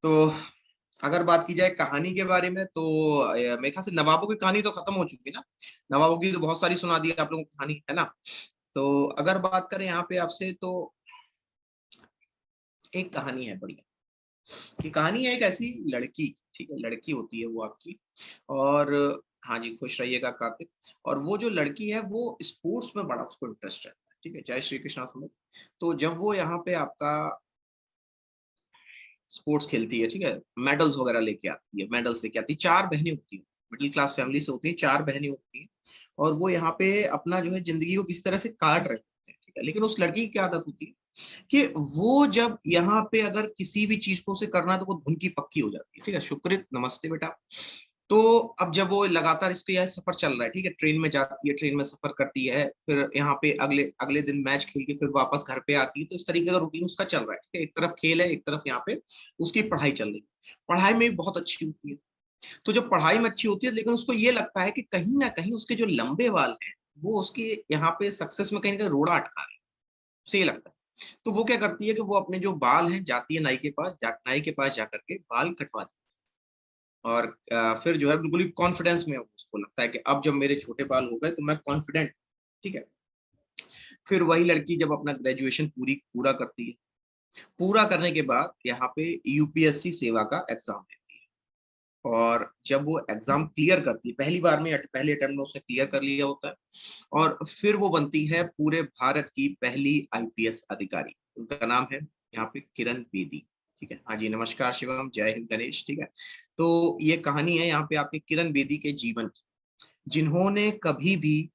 तो अगर बात की जाए कहानी के बारे में तो मेरे ख्याल से नवाबों की कहानी तो खत्म हो चुकी है ना। नवाबों की तो बहुत सारी सुना दी आप लोगों को कहानी, है ना। तो अगर बात करें यहाँ पे आपसे तो एक कहानी है बढ़िया। ये कहानी है एक ऐसी लड़की, ठीक है, लड़की होती है वो आपकी। और हाँ जी, खुश रहिएगा कार्तिक। और वो जो लड़की है वो स्पोर्ट्स में बड़ा उसको इंटरेस्ट रहता है, ठीक है, जय श्री कृष्णा सुनो। तो जब वो यहाँ पे आपका स्पोर्ट्स खेलती है, ठीक है, मेडल्स वगैरह लेके आती है, मेडल्स लेके आती है। चार बहनें होती हैं, मिडिल क्लास फैमिली से होती हैं, चार बहनें होती हैं। और वो यहाँ पे अपना जो है जिंदगी को किसी तरह से काट रहे होते हैं, ठीक है। लेकिन उस लड़की की क्या आदत होती है कि वो जब यहाँ पे अगर किसी भी चीज को उसे करना है तो वो धुन की पक्की हो जाती है, ठीक है। शुक्रित, नमस्ते बेटा। तो अब जब वो लगातार इसका यह सफर चल रहा है, ठीक है, ट्रेन में जाती है, ट्रेन में सफर करती है, फिर यहाँ पे अगले अगले दिन मैच खेल के फिर वापस घर पे आती है। तो इस तरीके का रूटीन उसका चल रहा है, ठीक है। एक तरफ खेल है, एक तरफ यहाँ पे उसकी पढ़ाई चल रही है। पढ़ाई में भी बहुत अच्छी होती है। तो जब पढ़ाई में अच्छी होती है लेकिन उसको ये लगता है कि कहीं ना कहीं उसके जो लंबे बाल हैं वो उसके यहाँ पे सक्सेस में कहीं ना कहीं रोड़ा अटका रहे हैं, उसे ये लगता है। तो वो क्या करती है कि वो अपने जो बाल हैं जाती है नाई के पास, नाई के पास जाकर के बाल कटवा देती है। और फिर जो है बिल्कुल ही कॉन्फिडेंस में उसको लगता है कि अब जब मेरे छोटे बाल हो गए तो मैं कॉन्फिडेंट, ठीक है। फिर वही लड़की जब अपना ग्रेजुएशन पूरा करती है, पूरा करने के बाद यहाँ पे यूपीएससी सेवा का एग्जाम देती है। और जब वो एग्जाम क्लियर करती है, पहली बार में पहले अटेम्प्ट में उसने क्लियर कर लिया होता है। और फिर वो बनती है पूरे भारत की पहली आईपीएस अधिकारी। उनका नाम है यहाँ पे किरण बेदी, ठीक है। हाँ जी, नमस्कार शिवम, जय हिंद गणेश, ठीक है। तो ये कहानी है यहाँ पे आपके किरण बेदी के जीवन की, जिन्होंने कभी भी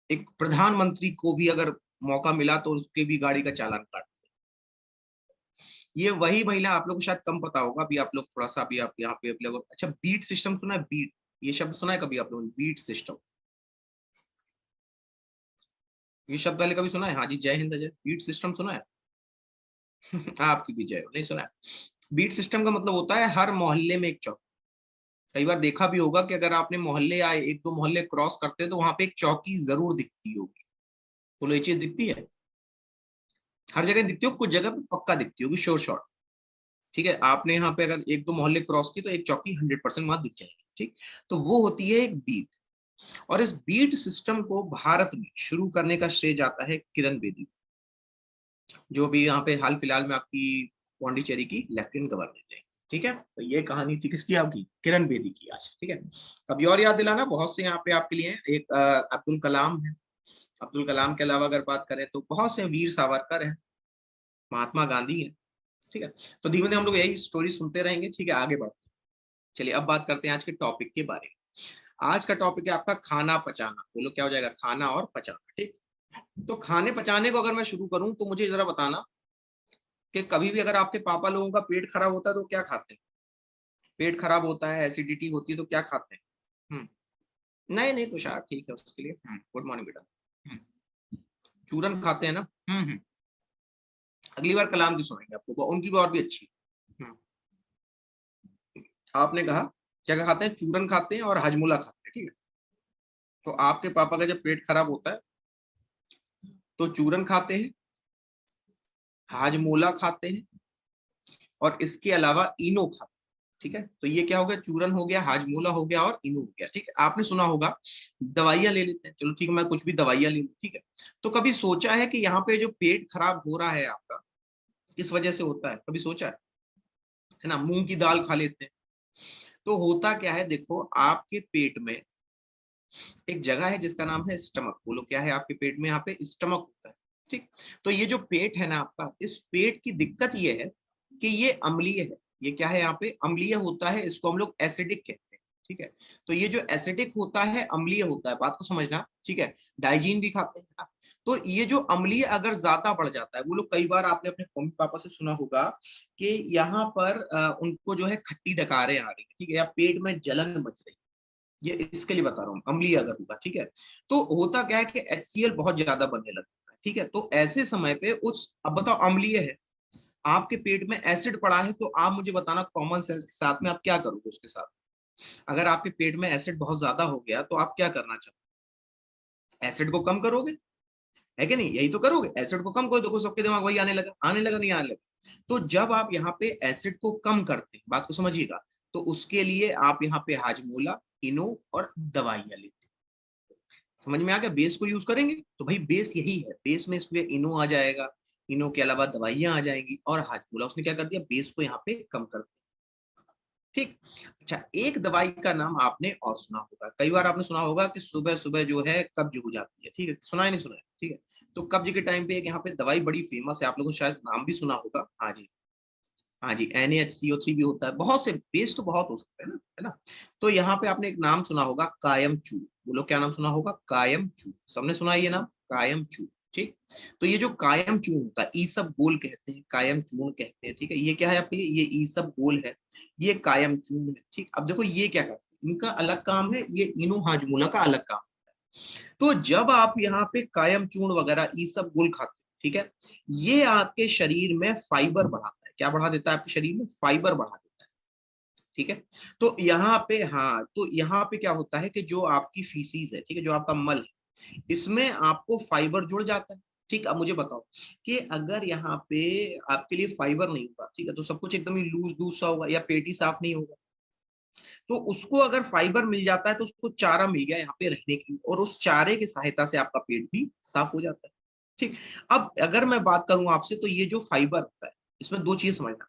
एक प्रधानमंत्री को भी अगर मौका मिला तो उसके भी गाड़ी का चालान काट दिया। ये वही महिला, आप लोग को शायद कम पता होगा, अभी आप लोग थोड़ा सा अभी आप यहाँ पे आप लोग, अच्छा बीट सिस्टम सुना है? बीट, ये शब्द सुना है कभी आप लोगों ने? बीट सिस्टम, ये शब्द पहले कभी सुना है? हाँ जी, जय हिंद अजय। बीट सिस्टम सुना है? आपकी भी जय हो, नहीं सुना है? बीट सिस्टम का मतलब होता है हर मोहल्ले में एक चौकी। कई बार देखा भी होगा कि अगर आपने मोहल्ले आए, एक दो मोहल्ले क्रॉस करते हैं तो वहां पे एक चौकी जरूर दिखती होगी। तो ये चीज दिखती है, हर जगह दिखती हो, कुछ जगह पे पक्का दिखती होगी, श्योर शॉट, ठीक है। आपने यहाँ पे अगर एक दो मोहल्ले क्रॉस की तो एक चौकी 100% वहां दिख जाएगी, ठीक। तो वो होती है एक बीट। और इस बीट सिस्टम को भारत में शुरू करने का श्रेय जाता है किरण बेदी, जो भी यहाँ पे हाल फिलहाल में आपकी पौंडीचेरी की लेफ्टिनेंट गवर्नर है, ठीक है। तो ये कहानी थी किसकी? आपकी किरण बेदी की आज, ठीक है। कभी और याद दिलाना, बहुत से यहाँ पे आपके लिए हैं। एक अब्दुल कलाम है। अब्दुल कलाम के अलावा अगर बात करें तो बहुत से वीर सावरकर हैं, महात्मा गांधी है, ठीक है। तो धीमे धीमे हम लोग यही स्टोरी सुनते रहेंगे, ठीक है, आगे बढ़ते हैं। चलिए अब बात करते हैं आज के टॉपिक के बारे में। आज का टॉपिक है आपका खाना पचाना। बोलो क्या हो जाएगा? खाना और पचाना, ठीक। तो खाने पचाने को अगर मैं शुरू करूं तो मुझे जरा बताना कि कभी भी अगर आपके पापा लोगों का पेट खराब होता है तो क्या खाते हैं? पेट खराब होता है, एसिडिटी होती है तो क्या खाते हैं? नहीं नहीं तुषार, ठीक है उसके लिए। गुड मॉर्निंग बेटा। चूरन खाते हैं ना? अगली बार कलाम की सुनाएंगे आपको, उनकी भी और भी अच्छी। हम्म, आपने कहा क्या क्या खाते हैं? चूरन खाते हैं और हजमोला खाते हैं, ठीक है। तो आपके पापा का जब पेट खराब होता है तो चूरन खाते हैं, हाजमोला खाते हैं, और इसके अलावा इनो खाते हैं, ठीक है। तो ये क्या हो गया? चूरन हो गया, हाजमोला हो गया और इनो हो गया, ठीक है। आपने सुना होगा दवाइयां ले लेते हैं, चलो ठीक है, मैं कुछ भी दवाइयां ले लूं, ठीक है। तो कभी सोचा है कि यहाँ पे जो पेट खराब हो रहा है आपका किस वजह से होता है? कभी सोचा है ना? मूंग की दाल खा लेते हैं। तो होता क्या है, देखो आपके पेट में एक जगह है जिसका नाम है स्टमक। बोलो क्या है आपके पेट में? यहाँ पे स्टमक होता है, ठीक। तो ये जो पेट है ना आपका, इस पेट की दिक्कत ये है कि ये अम्लीय है। ये क्या है? यहाँ पे अम्लीय होता है, इसको हम लोग एसिडिक कहते हैं, ठीक है। तो ये जो एसिडिक होता है, अम्लीय होता है, बात को समझना, ठीक है। डाइजीन भी खाते हैं ना। तो ये जो अम्लीय अगर ज्यादा बढ़ जाता है, वो लोग कई बार आपने अपने मम्मी पापा से सुना होगा कि यहाँ पर उनको जो है खट्टी डकारें आ रही है, ठीक है, या पेट में जलन मच रही है। ये इसके लिए बता रहा हूँ, अम्लीय अगर होगा, ठीक है। तो होता क्या है कि HCl बहुत ज्यादा बनने लगता है, ठीक है। तो ऐसे समय पे उस, अब बताओ अम्लीय है, आपके पेट में एसिड पड़ा है, तो आप मुझे बताना कॉमन सेंस के साथ में आप क्या करोगे उसके साथ? अगर आपके पेट में एसिड बहुत ज्यादा हो गया तो आप क्या करना चाहोगे? एसिड को कम करोगे? है कि नहीं? यही तो करोगे, एसिड को कम करो, देखो सबके दिमाग वही आने लगा नहीं आने लगा। तो जब आप यहाँ पे एसिड को कम करते हैं, बात को समझिएगा, तो उसके लिए आप यहाँ पे हाजमोला, इनो और दवाइयां लेते हैं। समझ में आ गया? बेस को यूज करेंगे तो भाई बेस यही है, बेस में इसमें इनो आ जाएगा, इनो के अलावा दवाइयां आ जाएंगी, और हाजमोला उसने क्या कर दिया, बेस को यहाँ पे कम कर दिया। ठीक। अच्छा, एक दवाई का नाम आपने और सुना होगा, कई बार आपने सुना होगा कि सुबह सुबह जो है कब्ज हो जाती है। ठीक है, सुना है नहीं सुना है? ठीक है, तो कब्ज के टाइम पे एक यहाँ पे दवाई बड़ी फेमस है, आप लोगों ने शायद नाम भी सुना होगा। हाँ जी, हाँ जी, NaHCO3 भी होता है, बहुत से बेस तो बहुत हो सकते हैं ना, है ना? तो यहाँ पे आपने एक नाम सुना होगा, कायम चूर्ण। बोलो क्या नाम सुना होगा? कायम चूर्ण। सबने सुना है ये नाम, कायम चूर्ण। ठीक। तो ये जो कायम चूर्ण होता है, ईसब गोल कहते हैं, कायम चूर्ण कहते हैं। ठीक है, ये क्या है आपके लिए? ये ईसब गोल है, ये कायम चूर्ण है। ठीक, अब देखो ये क्या करते हैं, इनका अलग काम है, ये इनो हाजमोला का अलग काम है। तो जब आप यहाँ पे कायम चूर्ण वगैरह ईसब गोल खाते हैं, ठीक है, ये आपके शरीर में फाइबर बढ़ाता है। क्या बढ़ा देता है? आपके शरीर में फाइबर बढ़ा देता है। ठीक है, तो यहाँ पे, हाँ, तो यहाँ पे क्या होता है कि जो आपकी फीसीज है, ठीक है, जो आपका मल है, इसमें आपको फाइबर जुड़ जाता है। ठीक, अब मुझे बताओ कि अगर यहाँ पे आपके लिए फाइबर नहीं होगा, ठीक है, तो सब कुछ एकदम ही लूज लूज सा होगा, या पेट ही साफ नहीं होगा। तो उसको अगर फाइबर मिल जाता है तो उसको चारा मिल गया यहाँ पे रहने की, और उस चारे की सहायता से आपका पेट भी साफ हो जाता है। ठीक। अब अगर मैं बात करूं आपसे, तो ये जो फाइबर होता है, इसमें दो चीज समझना।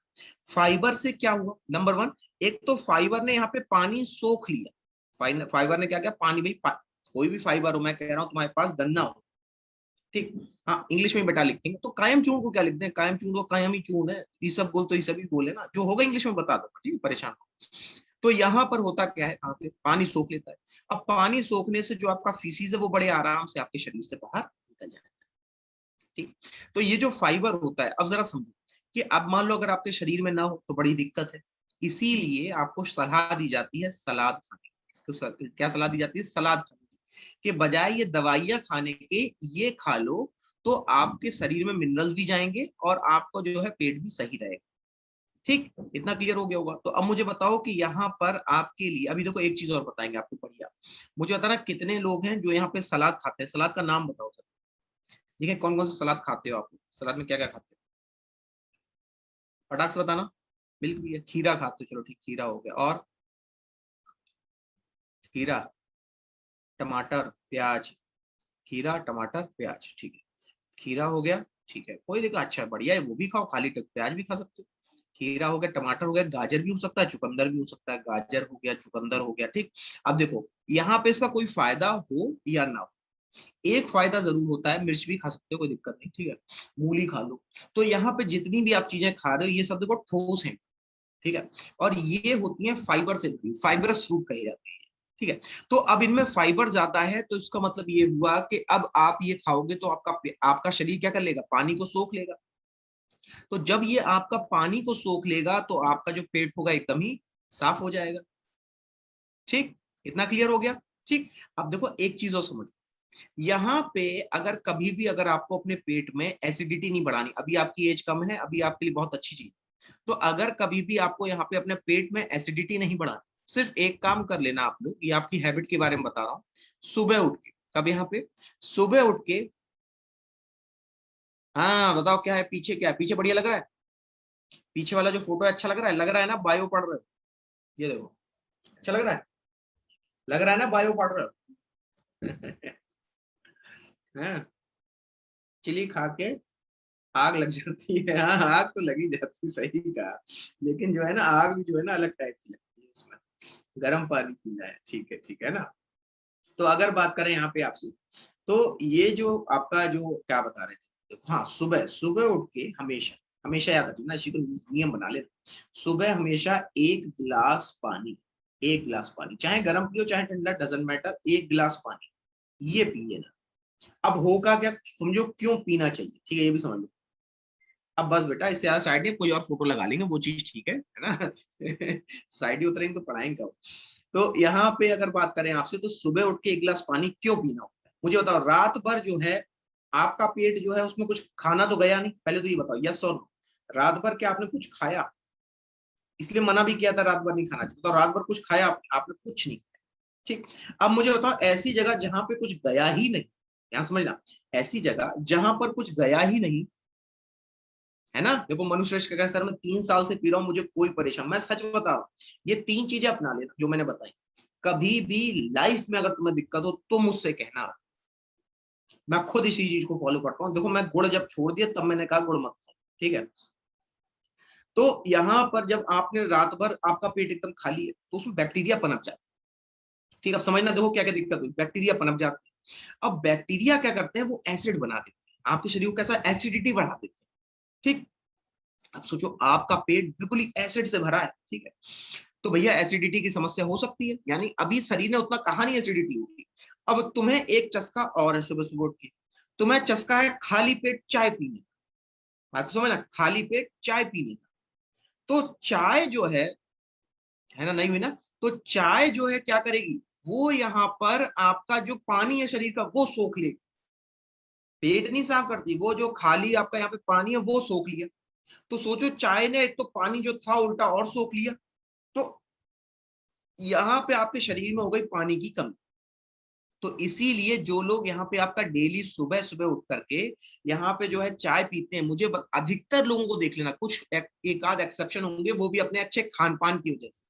फाइबर से क्या हुआ, नंबर वन, एक तो फाइबर ने यहाँ पे पानी सोख लिया। फाइबर ने क्या किया, पानी, भाई कोई भी फाइबर हो, मैं कह रहा हूं तुम्हारे पास गन्ना हो, ठीक, हाँ, इंग्लिश में बेटा लिखते हैं, तो कायम चूर्ण को क्या लिखते हैं? कायम चूर्ण को कायम ही चूर्ण है, ये सब बोल तो ये सभी बोले ना, जो होगा इंग्लिश में बता दो, ठीक है, परेशान हो। तो यहाँ पर होता क्या है, कहाँ से पानी सोख लेता है। अब पानी सोखने से जो आपका फीसिस है वो बड़े आराम से आपके शरीर से बाहर निकल जाएगा। ठीक। तो ये जो फाइबर होता है, अब जरा समझो कि अब मान लो अगर आपके शरीर में ना हो तो बड़ी दिक्कत है। इसीलिए आपको सलाह दी जाती है सलाद खाने की। क्या सलाह दी जाती है? सलाद खाने की, कि बजाय ये दवाइयां खाने के ये खा लो, तो आपके शरीर में मिनरल्स भी जाएंगे और आपको जो है पेट भी सही रहेगा। ठीक, इतना क्लियर हो गया होगा? तो अब मुझे बताओ कि यहाँ पर आपके लिए अभी देखो एक चीज और बताएंगे आपको, बढ़िया। मुझे बताना कितने लोग हैं जो यहाँ पे सलाद खाते हैं? सलाद का नाम बताओ सर। ठीक है, कौन कौन सा सलाद खाते हो आप? सलाद में क्या क्या खाते हो? फटाक से बताना। मिल्क भी है, खीरा खाते हो, चलो ठीक, खीरा हो गया, और खीरा, टमाटर, प्याज, खीरा टमाटर प्याज, ठीक है, खीरा हो गया, ठीक है, कोई देखो, अच्छा बढ़िया है, वो भी खाओ, खाली प्याज भी खा सकते हो। खीरा हो गया, टमाटर हो गया, गाजर भी हो सकता है, चुकंदर भी हो सकता है, गाजर हो गया, चुकंदर हो गया। ठीक। अब देखो यहाँ पे इसका कोई फायदा हो या ना हो, एक फायदा जरूर होता है, मिर्च भी खा सकते हो, कोई दिक्कत नहीं, ठीक है, मूली खा लो। तो यहाँ पे जितनी भी आप चीजें खा रहे हो, ये सब देखो ठोस है, ठीक है, और ये होती है फाइबर से बनी, फाइबरस फ्रूट कहे जाते हैं। ठीक है, तो अब इनमें फाइबर ज्यादा है, तो इसका मतलब ये हुआ कि अब आप ये खाओगे तो आपका आपका शरीर क्या कर लेगा, पानी को सोख लेगा। तो जब ये आपका पानी को सोख लेगा तो आपका जो पेट होगा एकदम ही साफ हो जाएगा। ठीक, इतना क्लियर हो गया? ठीक। अब देखो एक चीज और समझो, यहाँ पे अगर कभी भी अगर आपको अपने पेट में एसिडिटी नहीं बढ़ानी, अभी आपकी एज कम है, अभी आपके लिए बहुत अच्छी चीज, तो अगर कभी भी आपको यहाँ पे अपने पेट में एसिडिटी नहीं बढ़ानी, सिर्फ एक काम कर लेना आप लोग, ये आपकी हैबिट के बारे में बता रहा हूँ। सुबह उठ के, कब यहाँ पे सुबह उठ के, हाँ बताओ क्या है पीछे, क्या है पीछे, बढ़िया लग रहा है? पीछे वाला जो फोटो है अच्छा लग रहा है ना? बायो पढ़ रहे हो? ये देखो, अच्छा लग रहा है ना, बायो पढ़ रहे हो? हाँ, चिली खा के आग लग जाती है, हाँ आग तो लगी जाती है, सही कहा। लेकिन जो है ना, आग भी जो है ना अलग टाइप की लगती है उसमें, गर्म पानी पीना है, ठीक है ना? तो अगर बात करें यहाँ पे आपसे, तो ये जो आपका जो क्या बता रहे थे, देखो हाँ, सुबह सुबह उठ के हमेशा, हमेशा याद रखना, इसी को नियम बना लेना, सुबह हमेशा एक गिलास पानी, एक गिलास पानी, चाहे गर्म पियो चाहे ठंडा, डजेंट मैटर, एक गिलास पानी ये पी लेना। अब होगा क्या, समझो क्यों पीना चाहिए, ठीक है, ये भी समझ लो। अब बस बेटा, इससे ज्यादा साइड में कोई और फोटो लगा लेंगे, वो चीज ठीक है ना? साइड ही उतरेंगे तो पढ़ाएंगे कब? तो यहाँ पे अगर बात करें आपसे, तो सुबह उठ के एक गिलास पानी क्यों पीना होता है, मुझे बताओ। रात भर जो है आपका पेट जो है उसमें कुछ खाना तो गया नहीं, पहले तो ये बताओ, यस और नो। रात भर क्या आपने कुछ खाया? इसलिए मना भी किया था रात भर नहीं खाना चाहिए, तो रात भर कुछ खाया आपने कुछ नहीं खाया। ठीक। अब मुझे बताओ, ऐसी जगह जहां पे कुछ गया ही नहीं, यहाँ समझना, ऐसी जगह जहां पर कुछ गया ही नहीं, है ना। देखो मनुष्य कह सर मैं 3 साल से पी रहा हूँ, मुझे कोई परेशान, मैं सच बता रहा हूँ, ये 3 चीजें अपना लेना जो मैंने बताई। कभी भी लाइफ में अगर तुम्हें दिक्कत हो तो मुझसे कहना, मैं खुद इसी चीज को फॉलो करता हूँ। देखो मैं गुड़ जब छोड़ दिया तब मैंने कहा गुड़ मत खाओ, ठीक है। तो यहाँ पर जब आपने रात भर आपका पेट एकदम खाली है तो उसमें बैक्टीरिया पनप जाता है, ठीक है। अब समझना, देखो क्या क्या दिक्कत हुई, बैक्टीरिया पनप जाते हैं। अब बैक्टीरिया क्या करते हैं, वो एसिड बना देते हैं, आपके शरीर को कैसा एसिडिटी बढ़ा देते हैं, ठीक। अब सोचो आपका पेट बिल्कुल ही एसिड से भरा है, ठीक है। तो भैया एसिडिटी की समस्या हो सकती है, यानी अभी शरीर ने उतना कहा नहीं एसिडिटी होगी। अब तुम्हें एक चस्का और है सुबह सुबह उठ के, तुम्हें चस्का है खाली पेट चाय पीने का, बात समझ ना, खाली पेट चाय पीने का। तो चाय जो है ना, नहीं हुई ना, तो चाय जो है क्या करेगी, वो यहाँ पर आपका जो पानी है शरीर का वो सोख लेगी, पेट नहीं साफ करती, वो जो खाली आपका यहाँ पे पानी है वो सोख लिया। तो सोचो चाय ने एक तो पानी जो था उल्टा और सोख लिया, तो यहाँ पे आपके शरीर में हो गई पानी की कमी। तो इसीलिए जो लोग यहाँ पे आपका डेली सुबह सुबह उठ करके यहाँ पे जो है चाय पीते हैं, अधिकतर लोगों को देख लेना, कुछ एक आध एक्सेप्शन होंगे, वो भी अपने अच्छे खान पान की वजह से,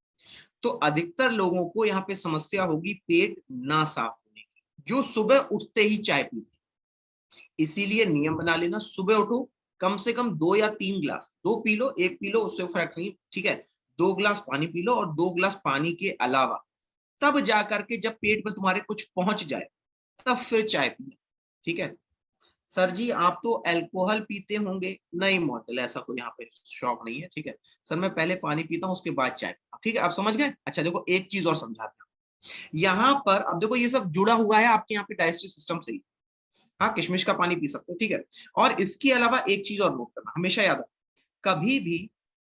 तो अधिकतर लोगों को यहाँ पे समस्या होगी पेट ना साफ होने की, जो सुबह उठते ही चाय पीते हैं। इसीलिए नियम बना लेना, सुबह उठो कम से कम 2 या 3 गिलास, 2 पी लो, 1 पी लो, उससे फर्क नहीं, ठीक है। 2 गिलास पानी पी लो, और 2 गिलास पानी के अलावा तब जाकर के जब पेट में तुम्हारे कुछ पहुंच जाए तब फिर चाय पीना, ठीक है। सर जी आप तो अल्कोहल पीते होंगे, नहीं मॉडल ऐसा कोई यहाँ पे शौक नहीं है, ठीक है। सर मैं पहले पानी पीता हूँ उसके बाद चाय, ठीक है, आप समझ गए। अच्छा देखो एक चीज और समझाते हैं यहाँ पर, अब देखो ये सब जुड़ा हुआ है आपके यहाँ पे डाइजेस्टिव सिस्टम से ही। हाँ किशमिश का पानी पी सकते हो, ठीक है। और इसके अलावा एक चीज और नोट करना, हमेशा याद रखना, कभी भी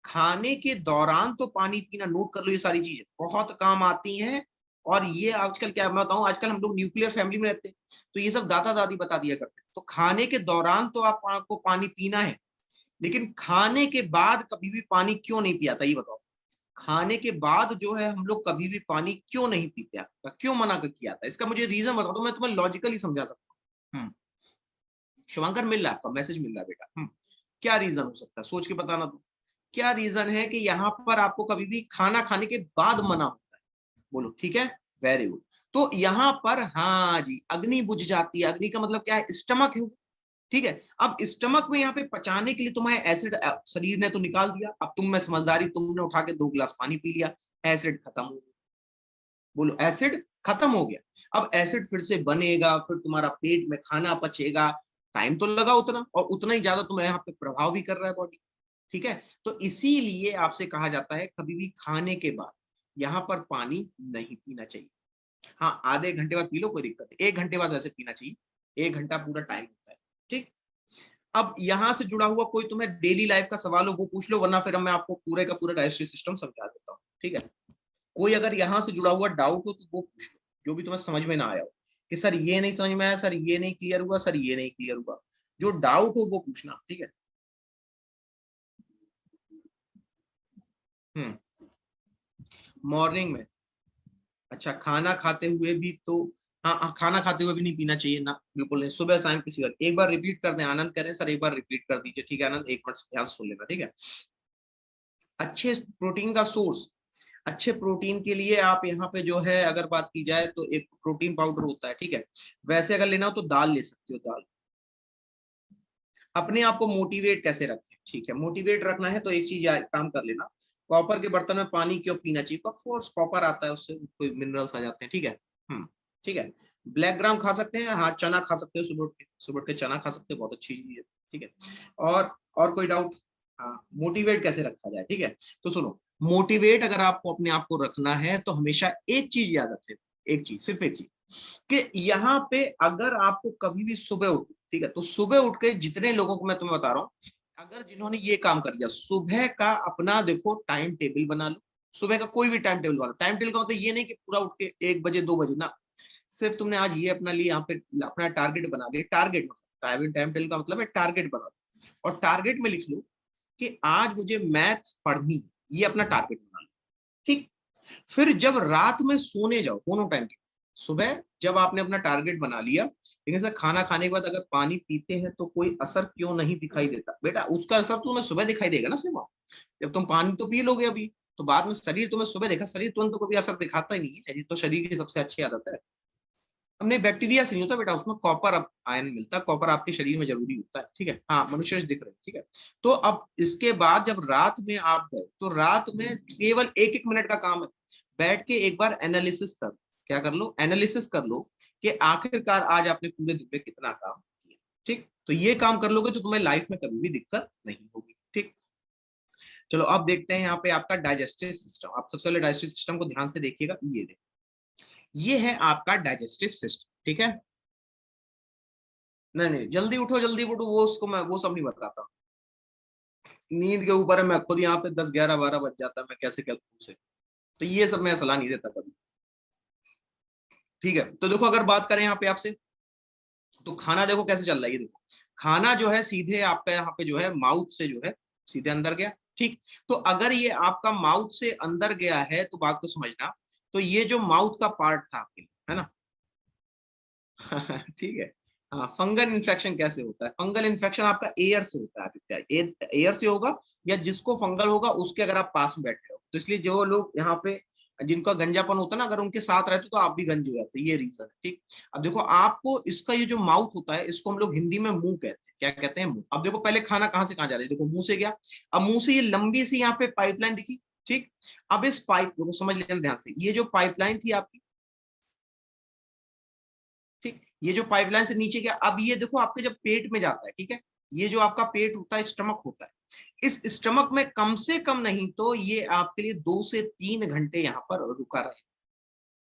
खाने के दौरान तो पानी पीना, नोट कर लो, ये सारी चीजें बहुत काम आती हैं। और ये आजकल क्या मैं बताऊं, आजकल हम लोग न्यूक्लियर फैमिली में रहते हैं, तो ये सब दादा दादी बता दिया करते हैं। तो खाने के दौरान तो आपको पानी पीना है, लेकिन खाने के बाद कभी भी पानी क्यों नहीं पिया था, ये बताओ। खाने के बाद जो है हम लोग कभी भी पानी क्यों नहीं पीते, क्यों मना कर किया था, इसका मुझे रीजन बता दो, मैं तुम्हें लॉजिकली समझा सकता हूँ। शुभंकर मिल रहा है, आपका मैसेज मिल रहा है बेटा। क्या रीजन हो सकता है, सोच के बताना तो। क्या रीजन है कि यहाँ पर आपको कभी भी खाना खाने के बाद मना होता है, बोलो, ठीक है। Very good. तो यहाँ पर हाँ जी अग्नि बुझ जाती है, अग्नि का मतलब क्या है, स्टमक है, ठीक है। अब स्टमक में यहाँ पे पचाने के लिए तुम्हारे एसिड शरीर ने तो निकाल दिया, अब तुम में समझदारी, तुमने उठा के 2 गिलास पानी पी लिया, एसिड खत्म हो गया, बोलो एसिड खत्म हो गया। अब एसिड फिर से बनेगा, फिर तुम्हारा पेट में खाना पचेगा, टाइम तो लगा उतना, और उतना ही ज्यादा तुम्हें यहाँ पे प्रभाव भी कर रहा है बॉडी, ठीक है। तो इसीलिए आपसे कहा जाता है कभी भी खाने के बाद यहाँ पर पानी नहीं पीना चाहिए। हाँ आधे घंटे बाद पी लो कोई दिक्कत नहीं, 1 घंटे बाद वैसे पीना चाहिए, 1 घंटा पूरा टाइम होता है, ठीक। अब यहाँ से जुड़ा हुआ कोई तुम्हें डेली लाइफ का सवाल हो वो पूछ लो, वरना फिर मैं आपको पूरे का पूरा डाइजेस्टिव सिस्टम समझा देता हूँ, ठीक है। कोई अगर यहाँ से जुड़ा हुआ डाउट हो तो वो पूछ लो, जो भी तुम्हें समझ में ना आया हो, कि सर ये नहीं समझ में आया, सर ये नहीं क्लियर हुआ, सर ये नहीं क्लियर हुआ, जो डाउट हो वो पूछना, ठीक है। हम्म मॉर्निंग में, अच्छा खाना खाते हुए भी तो, हाँ हाँ, खाना खाते हुए भी नहीं पीना चाहिए ना, बिल्कुल नहीं, सुबह शाम किसी बार, एक बार रिपीट कर दें, आनंद करें सर एक बार रिपीट कर दीजिए, ठीक है आनंद, एक मिनट ध्यान से सुन लेना, ठीक है। अच्छे प्रोटीन का सोर्स, अच्छे प्रोटीन के लिए आप यहाँ पे जो है अगर बात की जाए तो एक प्रोटीन पाउडर होता है, ठीक है। वैसे अगर लेना हो तो दाल ले सकते हो, दाल। अपने आप को मोटिवेट कैसे रखें, ठीक है, मोटिवेट रखना है तो एक चीज काम कर लेना, कॉपर के बर्तन में पानी क्यों पीना चाहिए, ऑफ कोर्स कॉपर आता है उससे कोई मिनरल्स आ जाते हैं, ठीक है। ठीक है। ब्लैक ग्राम खा सकते हैं, हाँ चना खा सकते हो, सुबह उठ के, सुबह उठ के चना खा सकते हो, बहुत अच्छी चीज है, ठीक है। और कोई डाउट, हाँ मोटिवेट कैसे रखा जाए, ठीक है। तो सुनो, मोटिवेट अगर आपको अपने आप को रखना है तो हमेशा एक चीज याद रखें, एक चीज, सिर्फ एक चीज, कि यहाँ पे अगर आपको कभी भी सुबह उठो, ठीक है, तो सुबह उठ के जितने लोगों को मैं तुम्हें बता रहा हूँ, अगर जिन्होंने ये काम कर लिया, सुबह का अपना देखो टाइम टेबल बना लो, सुबह का कोई भी टाइम टेबल बना लो, टाइम टेबल का मतलब ये नहीं कि पूरा उठ के 1 बजे 2 बजे ना, सिर्फ तुमने आज ये अपना लिए यहाँ पे अपना टारगेट बना लिया, टारगेट मतलब टाइम टेबल का मतलब है टारगेट बना लो, और टारगेट में लिख लो कि आज मुझे मैथ पढ़नी, ये अपना टारगेट बना लो, ठीक। फिर जब रात में सोने जाओ, दोनों टाइम सुबह जब आपने अपना टारगेट बना लिया, लेकिन सर खाना खाने के बाद अगर पानी पीते हैं तो कोई असर क्यों नहीं दिखाई देता? बेटा उसका असर तुम्हें सुबह दिखाई देगा ना सिर्फ, जब तुम पानी तो पी लोगे अभी, तो बाद में शरीर तुम्हें सुबह देखा, शरीर तुरंत तो कभी असर दिखाता ही नहीं है, ये तो शरीर की सबसे अच्छी आदत है। हमने बैक्टीरिया से नहीं होता बेटा, उसमें कॉपर आयन मिलता है, कॉपर आपके शरीर में जरूरी होता है, ठीक है। हाँ मनुष्य दिख रहे हैं, ठीक है। तो अब इसके बाद जब रात में आप गए, तो रात में केवल 1-1 मिनट का काम है, बैठ के एक बार एनालिसिस कर, क्या कर लो, एनालिसिस कर लो कि आखिरकार आज आपने पूरे दिन में कितना काम किया, ठीक। तो ये काम कर लोगे तो तुम्हें लाइफ में कभी भी दिक्कत नहीं होगी, ठीक। चलो अब देखते हैं यहाँ पे आपका डाइजेस्टिव सिस्टम। आप सबसे पहले डाइजेस्टिव सिस्टम को ध्यान से देखिएगा, ये देखिए, ये है आपका डाइजेस्टिव सिस्टम, ठीक है। नहीं नहीं, जल्दी उठो वो उसको मैं वो सब नहीं बताता, नींद के ऊपर है, मैं खुद यहाँ पे 10, 11, 12 बज जाता है, मैं कैसे क्या करूं से, तो ये सब मैं सलाह नहीं देता कभी, ठीक है। तो देखो अगर बात करें यहाँ पे आपसे, तो खाना देखो कैसे चल रहा है, ये देखो खाना जो है सीधे आपका यहाँ पे जो है माउथ से जो है सीधे अंदर गया, ठीक। तो अगर ये आपका माउथ से अंदर गया है तो बात को समझना, तो ये जो माउथ का पार्ट था आपके लिए, है ना ठीक है। हाँ, फंगल इन्फेक्शन कैसे होता है? फंगल इन्फेक्शन आपका एयर से होता है आदित्य, एयर से होगा, या जिसको फंगल होगा उसके अगर आप पास में बैठे हो, तो इसलिए जो लोग यहाँ पे जिनका गंजापन होता है ना, अगर उनके साथ रहते तो आप भी गंजे हो जाते, ये रीजन है, ठीक। अब देखो आपको इसका ये जो माउथ होता है, इसको हम लोग हिंदी में मुंह कहते हैं, क्या कहते हैं? मुंह। अब देखो पहले खाना कहाँ से कहाँ जा रहा है, देखो मुंह से गया, अब मुंह से ये लंबी सी यहाँ पे पाइपलाइन दिखी, ठीक। अब इस पाइप को समझ लेना ध्यान से, ये जो पाइपलाइन थी आपकी, ठीक, ये जो पाइपलाइन से नीचे गया, अब ये देखो आपके जब पेट में जाता है, ठीक है, ये जो आपका पेट होता है, स्टमक होता है, इस स्टमक में कम से कम नहीं तो ये आपके लिए 2 से 3 घंटे यहाँ पर रुका रहे,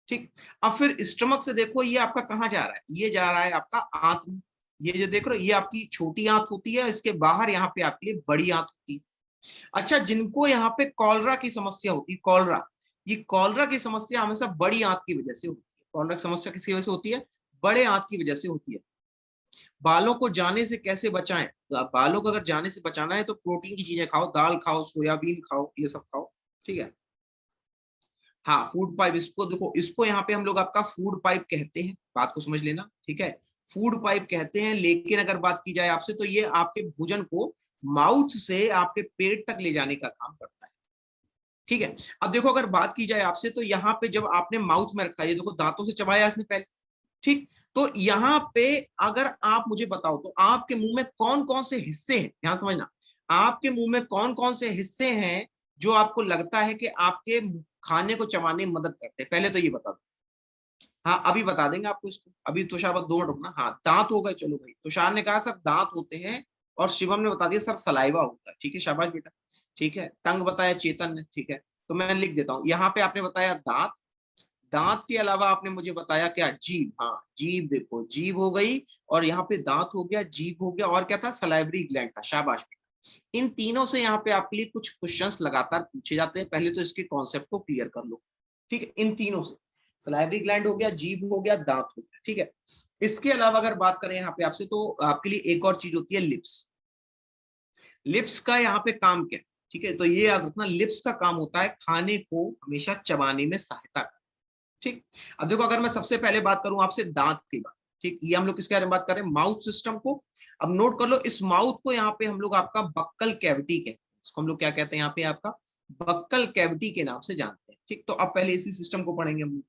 ठीक। अब फिर स्टमक से देखो ये आपका कहाँ जा रहा है, ये जा रहा है आपका आंत में, ये जो देख रहे हो ये आपकी छोटी आंत होती है, इसके बाहर यहाँ पे आपके लिए बड़ी आंत होती है। अच्छा, जिनको यहाँ पे कॉलरा की समस्या होती है, कॉलरा, ये कॉलरा की समस्या हमेशा बड़ी आंत की वजह से होती है। कॉलरा की समस्या किसकी वजह से होती है? बड़े आंत की वजह से होती है। बालों को जाने से कैसे बचाएं? तो आप बालों को अगर जाने से बचाना है तो प्रोटीन की चीजें खाओ, दाल खाओ, सोयाबीन खाओ, ये सब खाओ, ठीक है। हाँ, फूड पाइप, इसको देखो, इसको यहाँ पे हम लोग आपका फूड पाइप कहते हैं, बात को समझ लेना, ठीक है। फूड पाइप कहते हैं, लेकिन अगर बात की जाए आपसे तो ये आपके भोजन को माउथ से आपके पेट तक ले जाने का काम करता है, ठीक है। अब देखो अगर बात की जाए आपसे, तो यहाँ पे जब आपने माउथ में रखा, ये देखो दांतों से चबाया इसने पहले, ठीक। तो यहाँ पे अगर आप मुझे बताओ तो आपके मुंह में कौन कौन से हिस्से हैं, ध्यान समझना, आपके मुंह में कौन कौन से हिस्से हैं जो आपको लगता है कि आपके खाने को चबाने में मदद करते हैं? पहले तो ये बता दो। हाँ अभी बता देंगे आपको इसको, अभी तुषार बस 2 मिनट रुकना। हाँ दांत हो गए, चलो भाई, तुषार ने कहा सर दांत होते हैं, और शिवम ने बता दिया सर सलाइवा होता है, ठीक है, शाबाश बेटा, ठीक है। टंग बताया चेतन ने, ठीक है। तो मैं लिख देता हूँ, यहाँ पे आपने बताया दांत, दांत के अलावा आपने मुझे बताया क्या? जीभ, हाँ जीभ, देखो जीभ हो गई, और यहाँ पे दांत हो गया, जीभ हो गया, और क्या था? सलाइवरी ग्लैंड था, शाबाश। इन तीनों से यहाँ पे आपके लिए कुछ क्वेश्चंस लगातार पूछे जाते हैं, पहले तो इसके कॉन्सेप्ट को क्लियर कर लो, ठीक है। इन तीनों से, सलाइवरी ग्लैंड हो गया, जीभ हो गया, दांत हो गया, ठीक है। इसके अलावा अगर बात करें यहाँ पे आपसे, तो आपके लिए एक और चीज होती है, लिप्स। लिप्स का यहाँ पे काम क्या है? ठीक है, तो ये याद रखना, लिप्स का काम होता है खाने को हमेशा चबाने में सहायता करना, ठीक। अब देखो अगर मैं सबसे पहले बात करूं आपसे दांत की बात, ठीक, ये हम लोग किसके बारे में बात कर रहे हैं? माउथ सिस्टम को। अब नोट कर लो, इस माउथ को यहाँ पे हम लोग आपका बक्कल कैविटी कहते हैं, इसको हम लोग क्या कहते हैं यहाँ पे? आपका बक्कल कैविटी के नाम से जानते हैं, ठीक। तो अब पहले इसी सिस्टम को पढ़ेंगे हम।